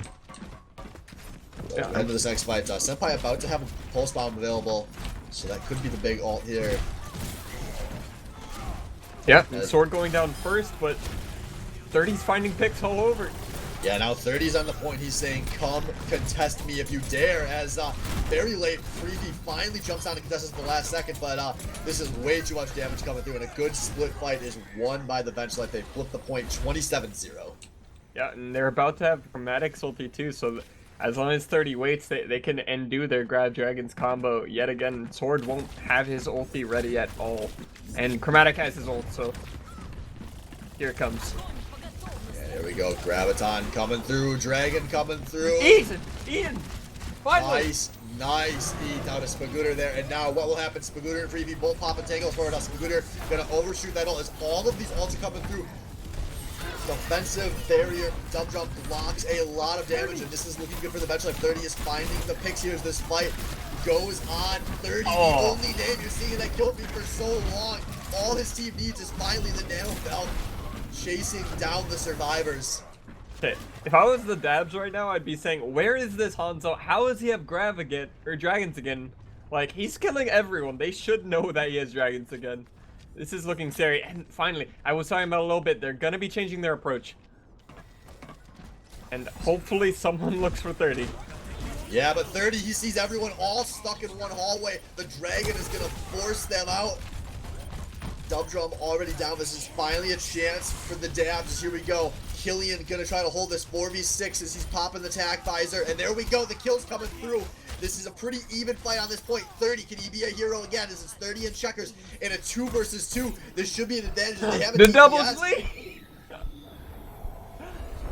Yeah. Head to this next fight. Senpai about to have a pulse bomb available, so that could be the big ult here. Yeah, Sword going down first, but 30's finding picks all over. Yeah, now 30's on the point. He's saying, come contest me if you dare, as very late, Freaky finally jumps down to contest us at the last second, but this is way too much damage coming through, and a good split fight is won by the bench life. They flip the point 27-0. Yeah, and they're about to have Chromatic's ulti too, so as long as 30 waits, they can undo their Grab Dragons combo yet again. Sword won't have his ulti ready at all. And Chromatic has his ult, so here it comes. Yeah, there we go. Graviton coming through. Dragon coming through. Ian! Finally! Nice eat out of Spagooter there. And now what will happen? Spagooter and Freebie both pop and tangle for it. Spagooter gonna overshoot that ult as all of these ults are coming through. Defensive barrier, dump jump blocks a lot of damage, and this is looking good for the bench life. 30 is finding the picks here as this fight goes on. 30, the only name you're seeing that killed me for so long. All his team needs is finally the Nano Belt chasing down the survivors. Okay, if I was the Dabs right now, I'd be saying, where is this Hanzo? How does he have Grav again, or Dragons again? Like, he's killing everyone. They should know that he has Dragons again. This is looking scary. And finally, I was talking about a little bit, they're gonna be changing their approach. And hopefully someone looks for 30. Yeah, but 30, he sees everyone all stuck in one hallway. The Dragon is gonna force them out. Dub Drum already down. This is finally a chance for the Dabs. Here we go. Killian gonna try to hold this 4v6 as he's popping the tag visor. And there we go, the kill's coming through. This is a pretty even fight on this point. 30, can he be a hero again? This is 30 and Checkers in a 2 versus 2. This should be an advantage if they have a the DPS. double sleep!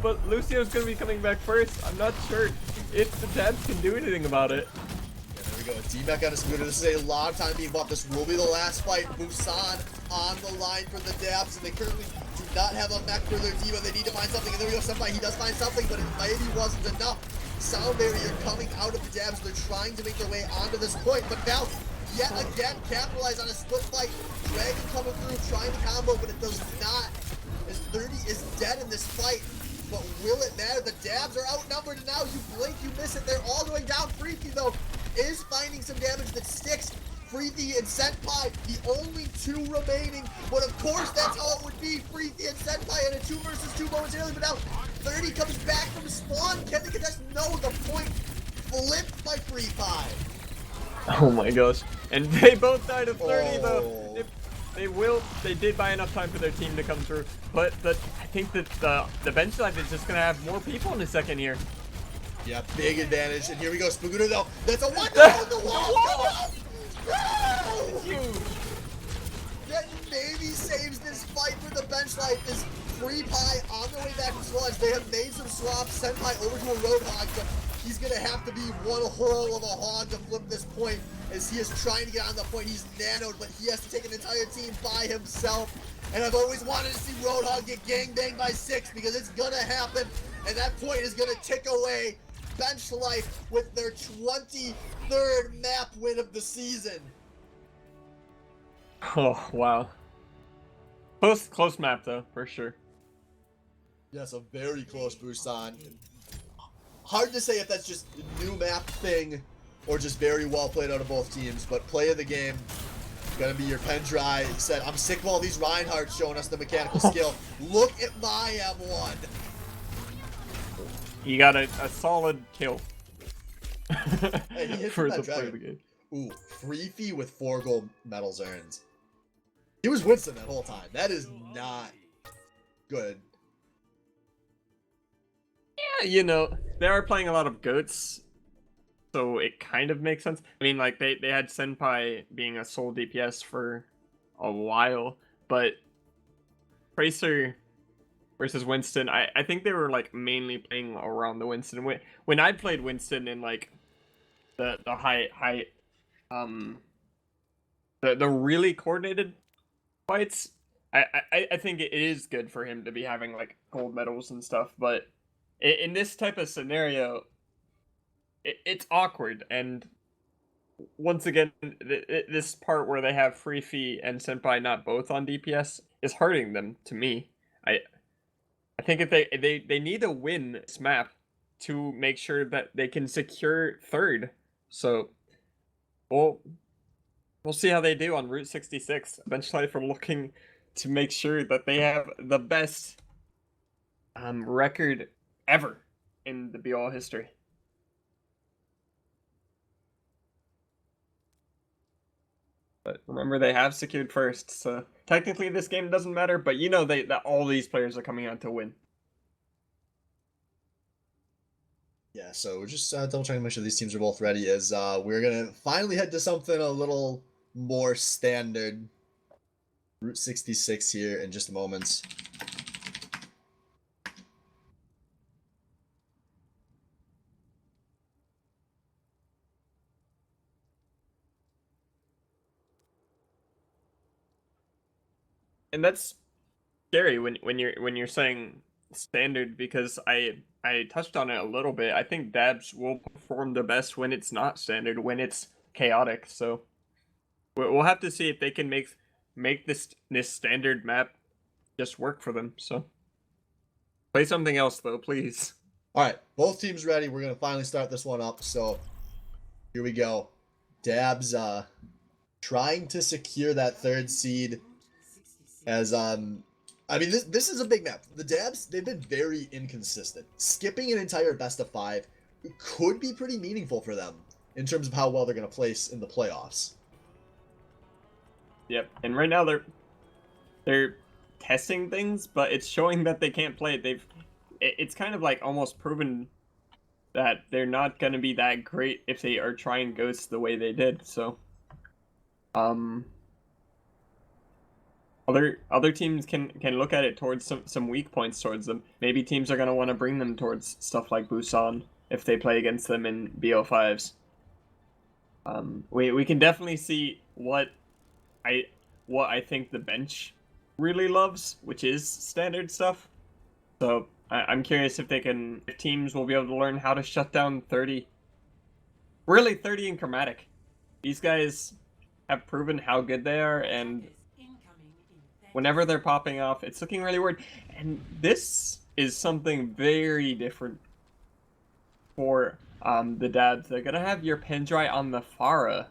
But Lucio's gonna be coming back first. I'm not sure if the Dabs can do anything about it. Yeah, there we go. D-Mech on a scooter. This is a lot of time being bought. This will be the last fight. Busan on the line for the Dabs, and they currently do not have a mech for their D.Va. They need to find something, and there we go. Senpai, he does find something, but it maybe wasn't enough. Sound barrier coming out of the Dabs. They're trying to make their way onto this point, but now, yet again, capitalize on a split fight. Dragon coming through, trying to combo, but it does not. As 30 is dead in this fight. But will it matter? The Dabs are outnumbered, and now you blink, you miss it. They're all going down. Freaky, though, is finding some damage that sticks. Freaky and Senpai, the only 2 remaining. But of course, that's how it would be. Freaky and Senpai in a 2 versus 2 momentarily. But now 30 comes back from spawn. Can they contest? No, the point flipped by Free 5. Oh my gosh. And they both died of 30 though. They did buy enough time for their team to come through. But I think that the bench life is just gonna have more people in a second here. Yeah, big advantage. And here we go, Spagooter though. That's a one on the wall. That maybe saves this fight for the bench life. Is Free Pie on their way back to Sludge. They have made some swaps. Senpai over to a Roadhog, but he's gonna have to be one whole of a hog to flip this point. As he is trying to get on the point, he's nanoed, but he has to take an entire team by himself. And I've always wanted to see Roadhog get gangbanged by 6 because it's gonna happen. And that point is gonna tick away bench life with their 23rd map win of the season. Oh, wow. Close map though, for sure. Yes, a very close Busan. Hard to say if that's just a new map thing or just very well played out of both teams, but play of the game gonna be your Pendry. He said, I'm sick of all these Reinhardts showing us the mechanical skill. Look at my M1. He got a solid kill. Hey, he hit for that the play of dragon. the game. Ooh, free fee with 4 gold medals earned. He was Winston that whole time. That is not good. Yeah, you know, they are playing a lot of goats, so it kind of makes sense. I mean, like, they had Senpai being a sole DPS for a while, but Tracer versus Winston, I think they were, like, mainly playing around the Winston. When I played Winston in, like, the the really coordinated fights, I think it is good for him to be having, like, gold medals and stuff, but in this type of scenario, it's awkward, and once again, this part where they have Free Fee and Senpai not both on DPS is hurting them, to me. I think if they need to win this map to make sure that they can secure third. So we'll see how they do on Route 66. Eventually, for looking to make sure that they have the best record ever in the BOL history. But remember, they have secured first, so technically this game doesn't matter, but you know that all these players are coming out to win. Yeah, so we're just double checking to make sure these teams are both ready as we're going to finally head to something a little more standard. Route 66 here in just a moment. And that's scary when you're saying standard, because I touched on it a little bit. I think dabs will perform the best when it's not standard, when it's chaotic. So we'll have to see if they can make this standard map just work for them. So play something else though, please. All right, both teams ready. We're going to finally start this one up. So here we go. Dabs trying to secure that third seed as I mean, this is a big map. The Dabs, they've been very inconsistent. Skipping an entire best of 5 could be pretty meaningful for them in terms of how well they're going to place in the playoffs. Yep, and right now they're testing things, but it's showing that they can't play it. It's kind of like almost proven that they're not going to be that great if they are trying ghosts the way they did. So other teams can look at it towards some weak points towards them. Maybe teams are going to want to bring them towards stuff like Busan if they play against them in BO5s. We can definitely see what I think the bench really loves, which is standard stuff. So I'm curious if teams will be able to learn how to shut down 30. Really, 30 in chromatic. These guys have proven how good they are, and whenever they're popping off, it's looking really weird. And this is something very different for the Dabs. They're gonna have your Pendry on the Pharah.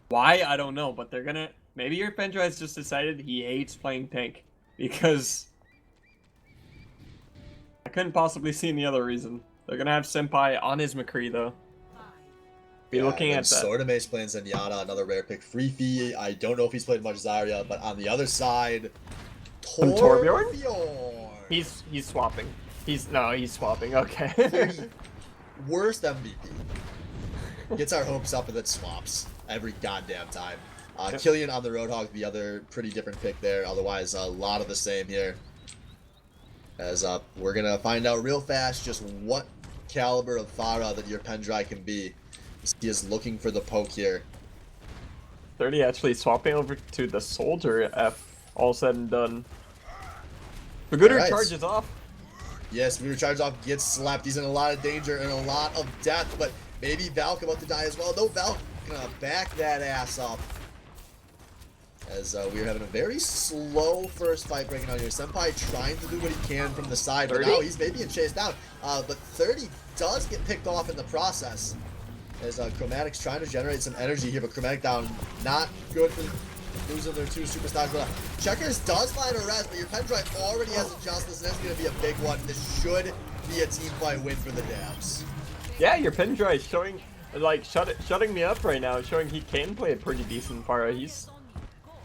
Why? I don't know, but they're gonna... Maybe your Pendry has just decided he hates playing tank, because I couldn't possibly see any other reason. They're gonna have Senpai on his McCree, though. Be looking at that. Sword of Mace playing Zenyatta, another rare pick. Free Fee, I don't know if he's played much Zarya, but on the other side, Torbjorn. He's swapping. He's swapping. Okay. Worst MVP. Gets our hopes up and then swaps every goddamn time. Killian on the Roadhog, the other pretty different pick there. Otherwise, a lot of the same here. As we're gonna find out real fast just what caliber of Pharah that your Pendry can be. He is looking for the poke here. 30 actually swapping over to the Soldier F, all said and done. Paguder charges off. Yes, Paguder charges off, gets slapped. He's in a lot of danger and a lot of death, but maybe Valk about to die as well. No, Valk gonna back that ass up. As we are having a very slow first fight breaking out here. Senpai trying to do what he can from the side, but 30? now he's maybe being chased down. But 30 does get picked off in the process. As Chromatic's trying to generate some energy here, but Chromatic down, not good for losing their two superstars. But Checkers does find a res, but your pen drive already has a justice, and that's going to be a big one. This should be a team fight win for the Dabs. Yeah, your pen drive showing, like, shutting me up right now, showing he can play a pretty decent Pharah.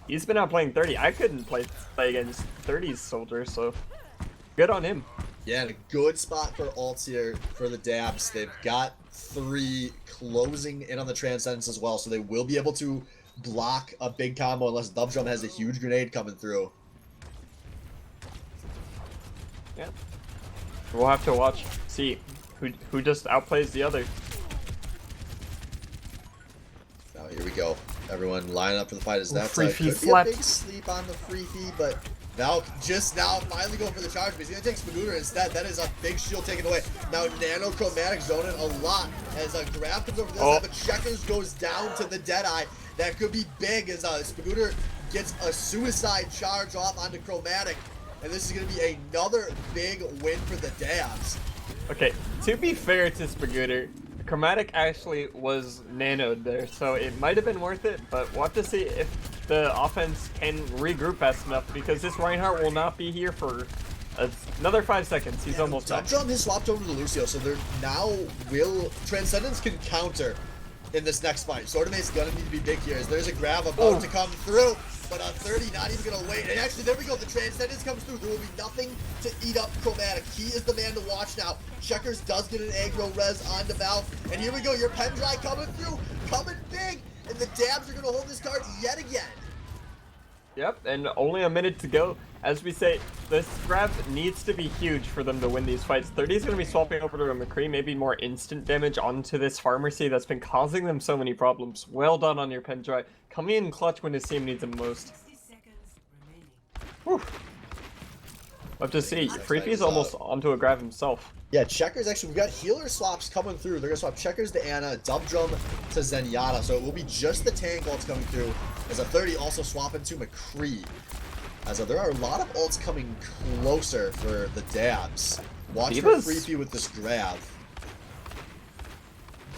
He's been out playing 30. I couldn't play against 30's soldier, so good on him. Yeah, and a good spot for ults here for the Dabs. They've got 3 closing in on the Transcendence as well, so they will be able to block a big combo unless Dubdrum has a huge grenade coming through. Yeah. We'll have to watch, see who just outplays the other. Now here we go. Everyone line up for the fight as that Free side. feed Could be a slept. big sleep on the free feed, but Valk just now finally going for the charge, but he's going to take Spagooter instead. That is a big shield taken away. Now Nano Chromatic zoning a lot as a grab comes over this side, but Checkers goes down to the Deadeye. That could be big as Spagooter gets a suicide charge off onto Chromatic, and this is going to be another big win for the Dabs. Okay, to be fair to Spagooter, Chromatic actually was nanoed there, so it might have been worth it, but we'll have to see if the offense can regroup fast enough, because this Reinhardt will not be here for another 5 seconds. He's almost back. Dubdrum has swapped over to Lucio, so they're now Transcendence can counter in this next fight. Swordmate's gonna need to be big here as there's a grab about to come through, but on 30 not even gonna wait. And actually there we go, the Transcendence comes through. There will be nothing to eat up Chromatic. He is the man to watch now. Checkers does get an aggro res onto Valve, and here we go, your pen dry coming through, coming big, and the Dabs are gonna hold this card yet again. Yep, and only a minute to go. As we say, this grab needs to be huge for them to win these fights. 30 is going to be swapping over to a McCree, maybe more instant damage onto this Pharmacy that's been causing them so many problems. Well done on your pen dry. Coming in clutch when his team needs him most. Whew. We'll have to see. Freefy's almost onto a grab himself. Yeah, Checkers, actually, we've got healer swaps coming through. They're going to swap Checkers to Ana, Dubdrum to Zenyatta, so it will be just the tank ults coming through, as a 30 also swapping to McCree. As there are a lot of ults coming closer for the Dabs. Watch for Freefy with this grab.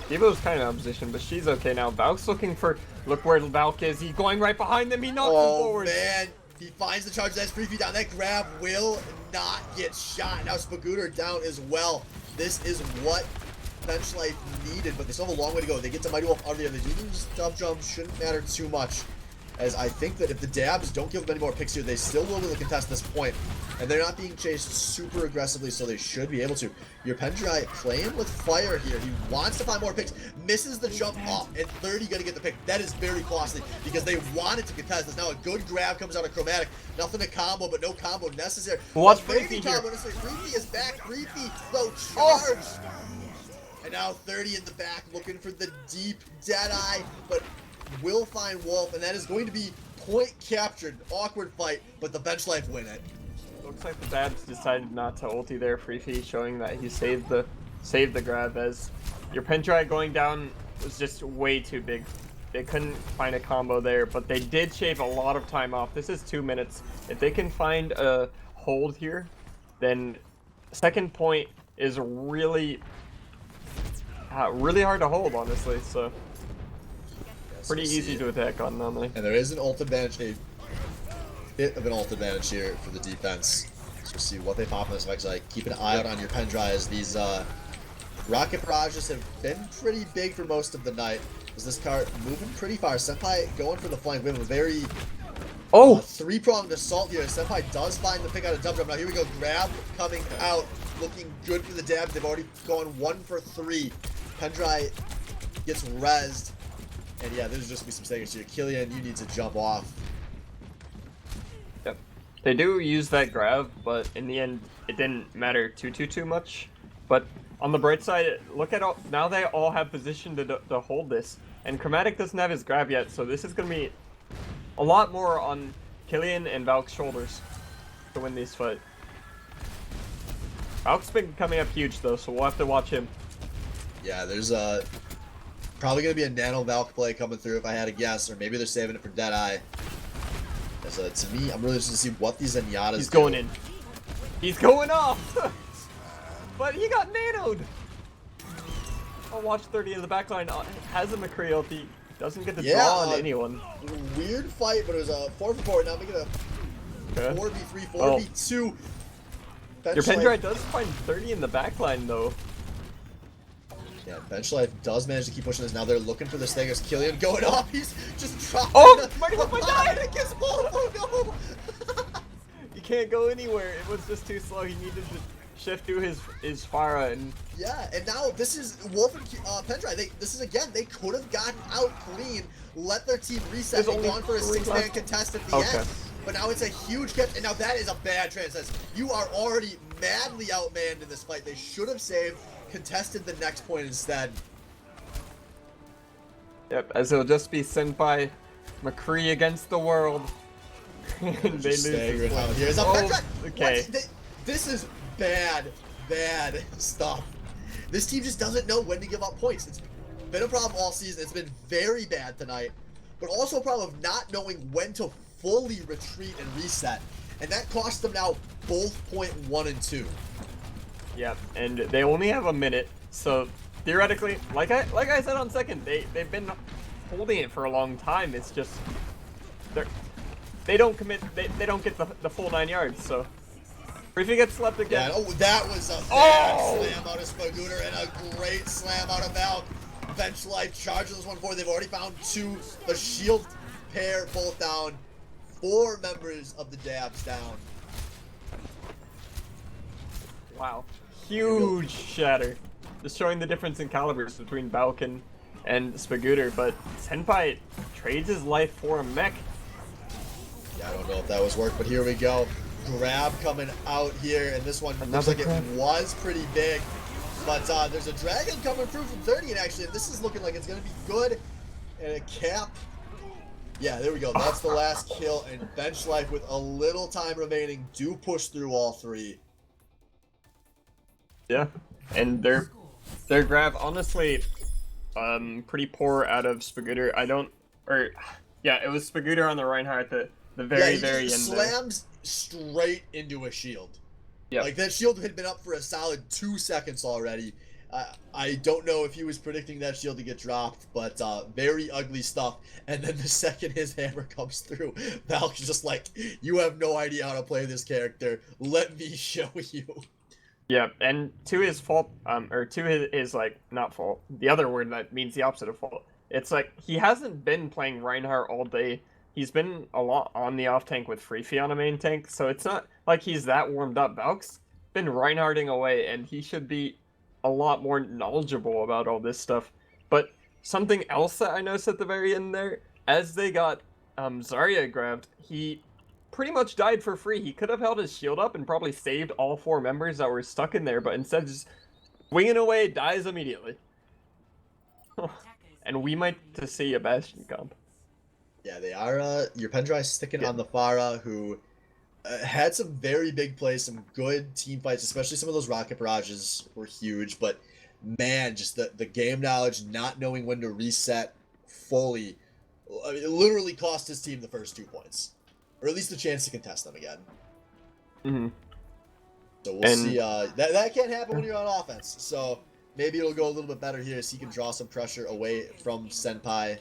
Devo's kind of out of position, but she's okay now. Valk's looking for... Look where Valk is. He's going right behind them. He knocks him forward. Oh, man. He finds the charge. That's Freefy down. That grab will not get shot. Now Spagooter down as well. This is what bench life needed, but they still have a long way to go. They get to Mighty Wolf out of the other. These Dubdrum shouldn't matter too much, as I think that if the Dabs don't give them any more picks here, they still will be able to contest this point. And they're not being chased super aggressively, so they should be able to. Your Pendrai playing with fire here. He wants to find more picks, misses the jump off, and 30 gonna get the pick. That is very costly because they wanted to contest this. Now a good grab comes out of Chromatic. Nothing to combo, but no combo necessary. What's Freefy here? Freefy is back. Freefy, though, charge. And now 30 in the back looking for the deep Deadeye, but will find Wolf, and that is going to be point captured. Awkward fight, but the bench life win it. Looks like the Dabs decided not to ulti there. Freefy showing that he saved the grab, as your Pentrai going down was just way too big. They couldn't find a combo there, but they did shave a lot of time off. This is 2 minutes. If they can find a hold here, then second point is really hard to hold, honestly. So pretty easy to attack on normally. And there is an ult advantage, a bit of an ult advantage here for the defense. So we'll see what they pop in this next. Like, keep an eye out on your Pendrai, as these rocket barrages have been pretty big for most of the night. Is this card moving pretty far? Senpai going for the flank. We have a very three-pronged assault here. Senpai does find the pick out of Dubdrum. Now here we go. Grab coming out. Looking good for the Dabs. They've already gone 1 for 3. Pendrai gets rezzed. And yeah, there's just be some seconds here. Killian, you need to jump off. Yep. They do use that grab, but in the end, it didn't matter too much. But on the bright side, look at all, now they all have position to hold this. And Chromatic doesn't have his grab yet, so this is going to be a lot more on Killian and Valk's shoulders to win this fight. Valk's been coming up huge though, so we'll have to watch him. Yeah, there's probably going to be a Nano Valk play coming through if I had to guess, or maybe they're saving it for Deadeye. As to me, I'm really interested to see what these Zenyatta's He's do. going in. He's going off! But he got nanoed! Oh, watch 30 in the backline. Has a McCree ulti. Doesn't get to draw on anyone. Weird fight, but it was a 4v4. Now making a 4v3, 4v2. Your Pendrive does find 30 in the backline, though. Yeah, Bench Life does manage to keep pushing this. Now they're looking for this thing. As Killian going off, he's just dropping. Oh, Mighty Whip died! Oh no! He can't go anywhere. It was just too slow. He needed to shift to his Pharah and. Yeah, and now this is Wolf and Pendrive. This is again. They could have gotten out clean, let their team reset, and gone for a 6-man contest at the end. But now it's a huge catch, and now that is a bad transcendence. You are already madly outmanned in this fight. They should have saved. Contested the next point instead. Yep, as it'll just be Senpai McCree against the world. And they lose. Here's a okay. This is bad stuff. This team just doesn't know when to give up points. It's been a problem all season. It's been very bad tonight, but also a problem of not knowing when to fully retreat and reset. And that cost them now both point 1 and 2. Yep, and they only have a minute, so theoretically, like I said on second, they've been holding it for a long time. It's just they don't commit, they don't get the full 9 yards. So if he gets slept again, yeah, that was a bad slam out of Spagooter and a great slam out of Valk. Bench Life charges this one forward. They've already found 2, the shield pair both down, 4 members of the Dabs down. Wow. Huge shatter. Just showing the difference in calibers between Balkan and Spagooter, but Senpai trades his life for a mech. Yeah, I don't know if that was work, but here we go. Grab coming out here, and this one looks like it was pretty big. But there's a dragon coming through from 30, and actually, this is looking like it's going to be good. And a cap. Yeah, there we go. That's the last kill, and Bench Life with a little time remaining do push through all 3. Yeah, and their grab, honestly, pretty poor out of Spagooter. Yeah, it was Spagooter on the Reinhardt at the very end. Slams straight into a shield. Yeah, like that shield had been up for a solid 2 seconds already. I don't know if he was predicting that shield to get dropped, but very ugly stuff. And then the second his hammer comes through, Valk's just like, you have no idea how to play this character. Let me show you. Yeah, and to his fault, or to his like, not fault, the other word that means the opposite of fault. It's like, he hasn't been playing Reinhardt all day. He's been a lot on the off tank with Freefy on a main tank, so it's not like he's that warmed up. Valk's been Reinhardting away, and he should be a lot more knowledgeable about all this stuff. But something else that I noticed at the very end there, as they got Zarya grabbed, he pretty much died for free. He could have held his shield up and probably saved all 4 members that were stuck in there, but instead just winging away, dies immediately. And we might to see a Bastion comp. Yeah, they are. Your Pendrive sticking on the Pharah, who had some very big plays, some good team fights, especially some of those rocket barrages were huge. But man, just the game knowledge, not knowing when to reset fully, I mean, it literally cost his team the first 2 points. Or at least a chance to contest them again. Mm-hmm. So we'll see. That can't happen when you're on offense. So maybe it'll go a little bit better here so he can draw some pressure away from Senpai.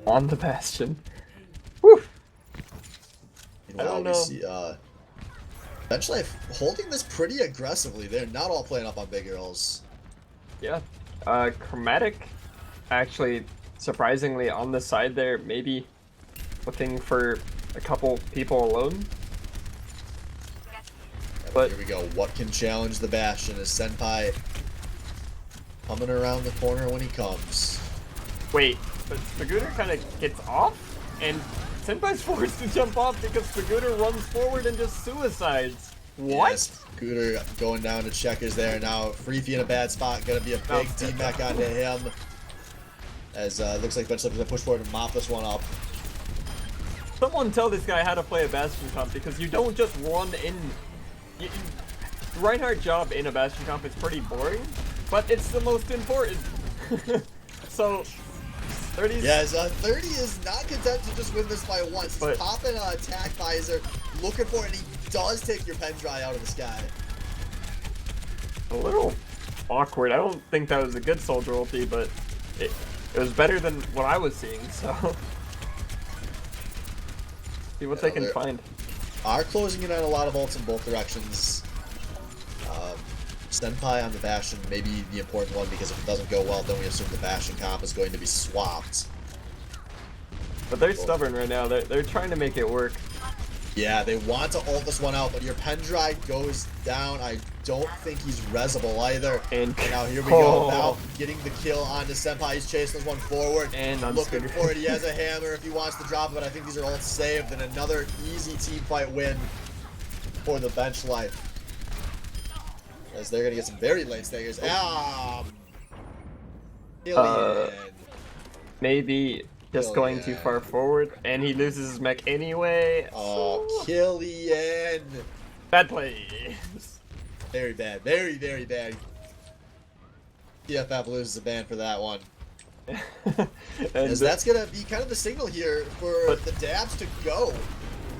On the Bastion. Whew. I don't know. See, Bench Life holding this pretty aggressively. They're not all playing up on big girls. Yeah. Chromatic, actually, surprisingly, on the side there, maybe looking for a couple people alone. Yeah, but here we go. What can challenge the Bastion is Senpai coming around the corner when he comes. Wait, but Spagooter kind of gets off, and Senpai's forced to jump off because Spagooter runs forward and just suicides. What? Yes, Scooter going down to checkers there now. Freefy in a bad spot. Gonna be a big D-Mech onto him. As looks like Bench Life is gonna push forward and mop this one up. Someone tell this guy how to play a Bastion comp, because you don't just run in. Reinhardt job in a Bastion comp is pretty boring, but it's the most important. So 30's... Yes, 30 is not content to just win this by once. He's popping an attack visor, looking for it, and he does take your pen dry out of the sky. A little awkward. I don't think that was a good soldier ulti, but it was better than what I was seeing, so... See what they can find. Are closing in on a lot of ults in both directions. Senpai on the Bastion may be the important one, because if it doesn't go well, then we assume the Bastion comp is going to be swapped. But they're stubborn right now. They're trying to make it work. Yeah, they want to ult this one out, but your pen dry goes down. I don't think he's resable either. And now here we go. Val getting the kill onto Senpai. He's chasing this one forward. And looking for it. He has a hammer if he wants to drop it, but I think these are all saved. And another easy team fight win for the bench life. As they're going to get some very late stagers. Maybe just going too far forward, and he loses his mech anyway. Oh, Killian! Bad plays. Very bad. Very, very bad. TFF loses a ban for that one. As that's going to be kind of the signal here for the dabs to go.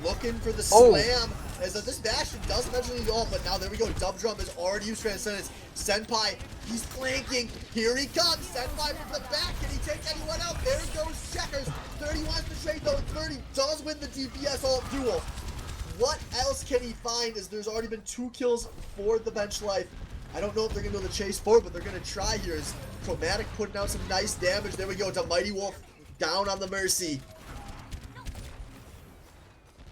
Looking for the slam. As this Bastion does eventually go off, but now there we go. Dub Drum has already used Transcendence. Senpai, he's flanking. Here he comes. Senpai from the back. Can he take anyone out? There goes Checkers. 30 wants to trade though. 30 does win the DPS ult duel. What else can he find, as there's already been 2 kills for the bench life. I don't know if they're going to be able to chase forward, but they're going to try here. As Chromatic putting out some nice damage. There we go. To Mighty Wolf down on the Mercy.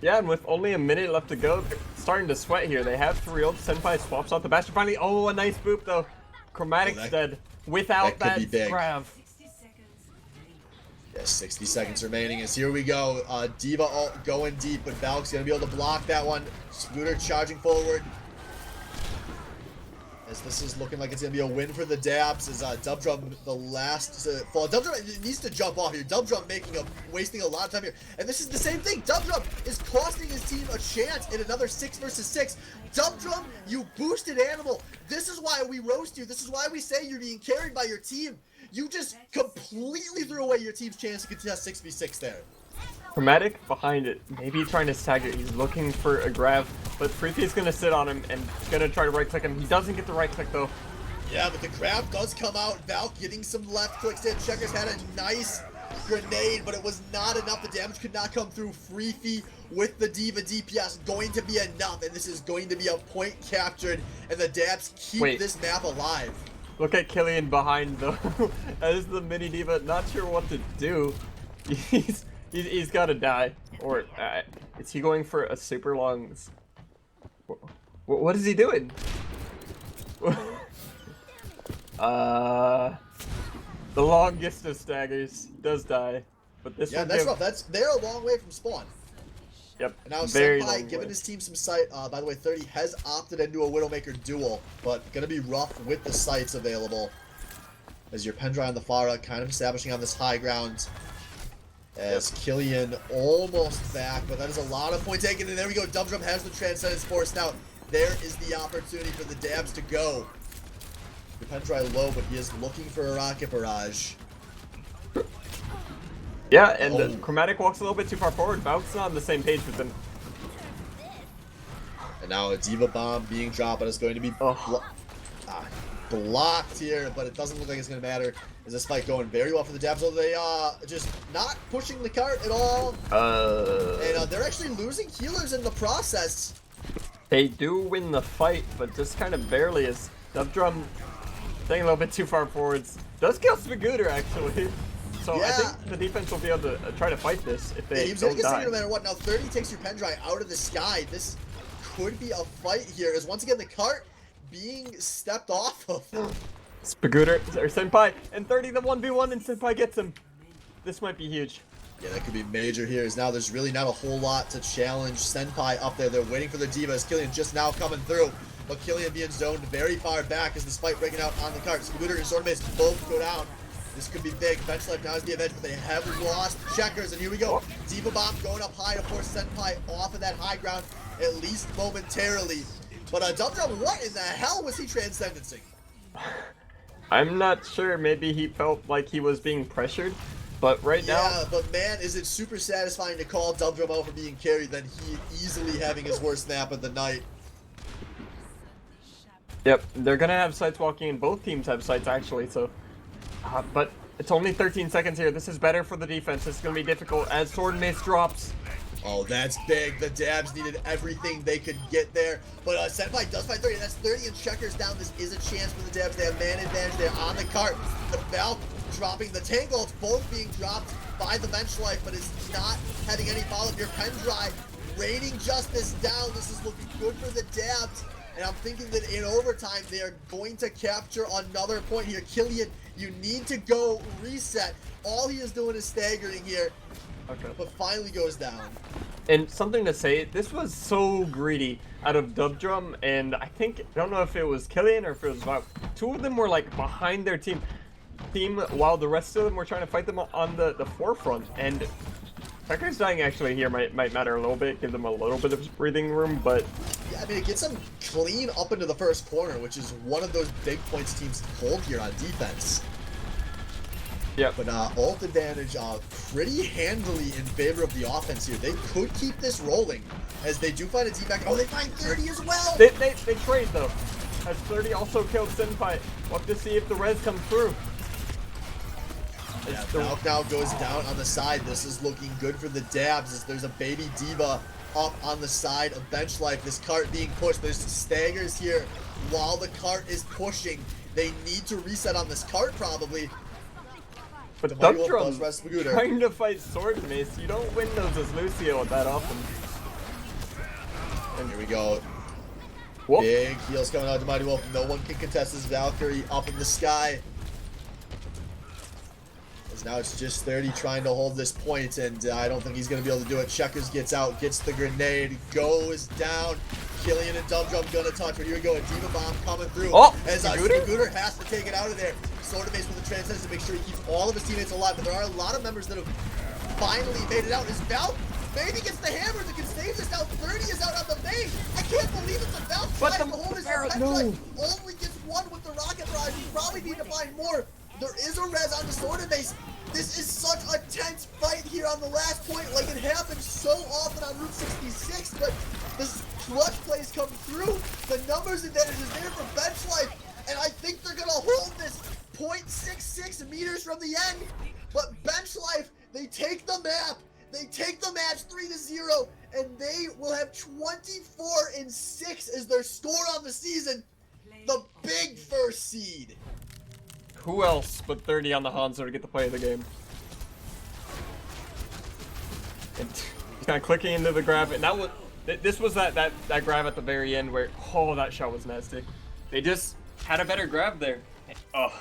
Yeah, and with only a minute left to go, they're starting to sweat here. They have 3 ults. Senpai swaps out the Bastion finally. Oh, a nice boop though. Chromatic's dead without that grab. Yes, 60 seconds remaining as here we go. Diva ult going deep, but Valk's going to be able to block that one. Scooter charging forward. As this is looking like it's going to be a win for the dabs, as Dub Drum the last to fall. Dub Drum needs to jump off here. Dub Drum wasting a lot of time here. And this is the same thing. Dub Drum is costing his team a chance in another 6 versus 6. Dub Drum, you boosted animal. This is why we roast you. This is why we say you're being carried by your team. You just completely threw away your team's chance to contest 6v6 there. Chromatic behind it. Maybe trying to stagger. He's looking for a grab, but Freethy's going to sit on him and going to try to right click him. He doesn't get the right click though. Yeah, but the grab does come out. Valk getting some left clicks in. Checkers had a nice grenade, but it was not enough. The damage could not come through. Freethy with the Diva DPS going to be enough, and this is going to be a point captured, and the dabs keep this map alive. Look at Killian behind though. As the mini Diva, not sure what to do. He's got to die. Or is he going for a super long... What is he doing? The longest of staggers does die. But this one that's rough. They're a long way from spawn. Yep. And now Senpai giving his team some sight. By the way, 30 has opted into a Widowmaker duel, but gonna be rough with the sights available. As your Pendra on the Pharah kind of establishing on this high ground. As Killian almost back, but that is a lot of point taken. And there we go. Dub Drum has the Transcendence forced out. There is the opportunity for the dabs to go. The Pendra low, but he is looking for a rocket barrage. Yeah, and Chromatic walks a little bit too far forward. Valk's not on the same page with him. And now a Diva Bomb being dropped, but it's going to be blocked here, but it doesn't look like it's going to matter. Is this fight going very well for the dabs? So they just not pushing the cart at all. And they're actually losing healers in the process. They do win the fight, but just kind of barely, as Dub Drum staying a little bit too far forwards. Does kill Spagooter actually. So I think the defense will be able to try to fight this if they don't die. No matter what. Now 30 takes your Pendrai out of the sky. This could be a fight here, as once again the cart being stepped off of. Spagooter or Senpai and 30 the 1v1 and Senpai gets him. This might be huge. Yeah, that could be major here, as now there's really not a whole lot to challenge Senpai up there. They're waiting for the Divas. Killian just now coming through, but Killian being zoned very far back as this fight breaking out on the cart. Spagooter and Swordbase both go down. This could be big. Bench life now is the advantage, but they have lost Checkers, and here we go. Diva Bomb going up high to force Senpai off of that high ground, at least momentarily. But Dub Dub, what in the hell was he transcendencing? I'm not sure. Maybe he felt like he was being pressured. But right now, yeah, but man, is it super satisfying to call Dubdrum out for being carried than he easily having his worst snap of the night. yep, they're gonna have sites walking in. Both teams have sites actually, so. But it's only 13 seconds here. This is better for the defense. This is gonna be difficult as Sword and Mace drops. Oh, that's big. The Dabs needed everything they could get there. But Senpai does find 30. That's 30 and Checkers down. This is a chance for the Dabs. They have man advantage. They're on the cart. The Valk dropping the Tangle. It's both being dropped by the bench life, but it's not having any follow-up here. Pendry raining Justice down. This is looking good for the Dabs. And I'm thinking that in overtime, they are going to capture another point here. Killian, you need to go reset. All he is doing is staggering here. Okay. But finally goes down. And something to say, this was so greedy out of Dubdrum, and I don't know if it was Killian or if it was Valk. Two of them were like behind their team while the rest of them were trying to fight them on the forefront. And Checkers dying actually here might matter a little bit, give them a little bit of breathing room, but yeah, I mean, it gets them clean up into the first corner, which is one of those big points teams hold here on defense. yeah. But ult advantage pretty handily in favor of the offense here. They could keep this rolling as they do find a D-back. Oh, they find 30 as well! They trade though. As 30 also killed Senpai. We'll have to see if the res comes through. Yeah, Valk now goes down on the side. This is looking good for the Dabs as there's a baby diva up on the side of bench life. This cart being pushed. There's staggers here while the cart is pushing. They need to reset on this cart probably. But Dubdrum trying to fight Sword and Mace. You don't win those as Lucio that often. And here we go. Whoop. Big heals coming out to Mighty Wolf. No one can contest this Valkyrie up in the sky. As now it's just 30 trying to hold this point, and I don't think he's going to be able to do it. Checkers gets out, gets the grenade, goes down. Killian and Dubdrum gonna touch, but here we go. A Diva Bomb coming through. Oh, as Scooter has to take it out of there. Sword and Mace with the transcendence to make sure he keeps all of his teammates alive, but there are a lot of members that have finally made it out. Is Valk maybe gets the hammer that can save this now. 30 is out on the base. I can't believe it's a Valk trying to hold his head. Only gets one with the rocket barrage. You probably need to find more. There is a res on the Sword and Mace. This is such a tense fight here on the last point. Like, it happens so often on Route 66, but this clutch plays come through. The numbers advantage is there for bench life, and I think they're gonna hold this 0.66 meters from the end. But bench life, they take the map, they take the match 3-0, and they will have 24-6 as their score on the season. The big first seed. Who else but 30 on the Hanzo to get the play of the game? And he's kind of clicking into the grab, and this was that grab at the very end where, oh, that shot was nasty. They just had a better grab there. Oh,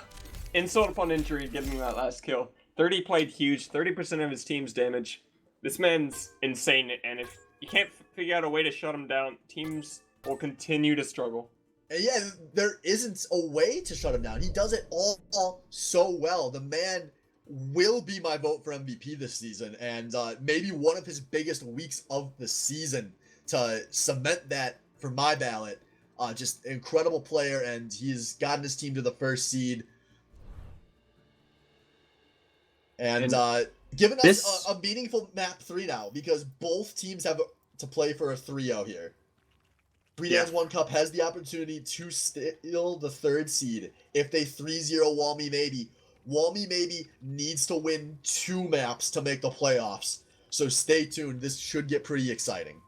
insult upon injury getting that last kill. 30 played huge, 30% of his team's damage. This man's insane, and if you can't figure out a way to shut him down, teams will continue to struggle. And yeah, there isn't a way to shut him down. He does it all so well. The man will be my vote for MVP this season, and maybe one of his biggest weeks of the season to cement that for my ballot. Just incredible player, and he's gotten his team to the first seed. And given us a meaningful map 3 now, because both teams have to play for a 3-0 here. 3-Dans 1 Cup has the opportunity to steal the 3rd seed if they 3-0 Walmy Maybe. Walmy Maybe needs to win 2 maps to make the playoffs. So stay tuned. This should get pretty exciting.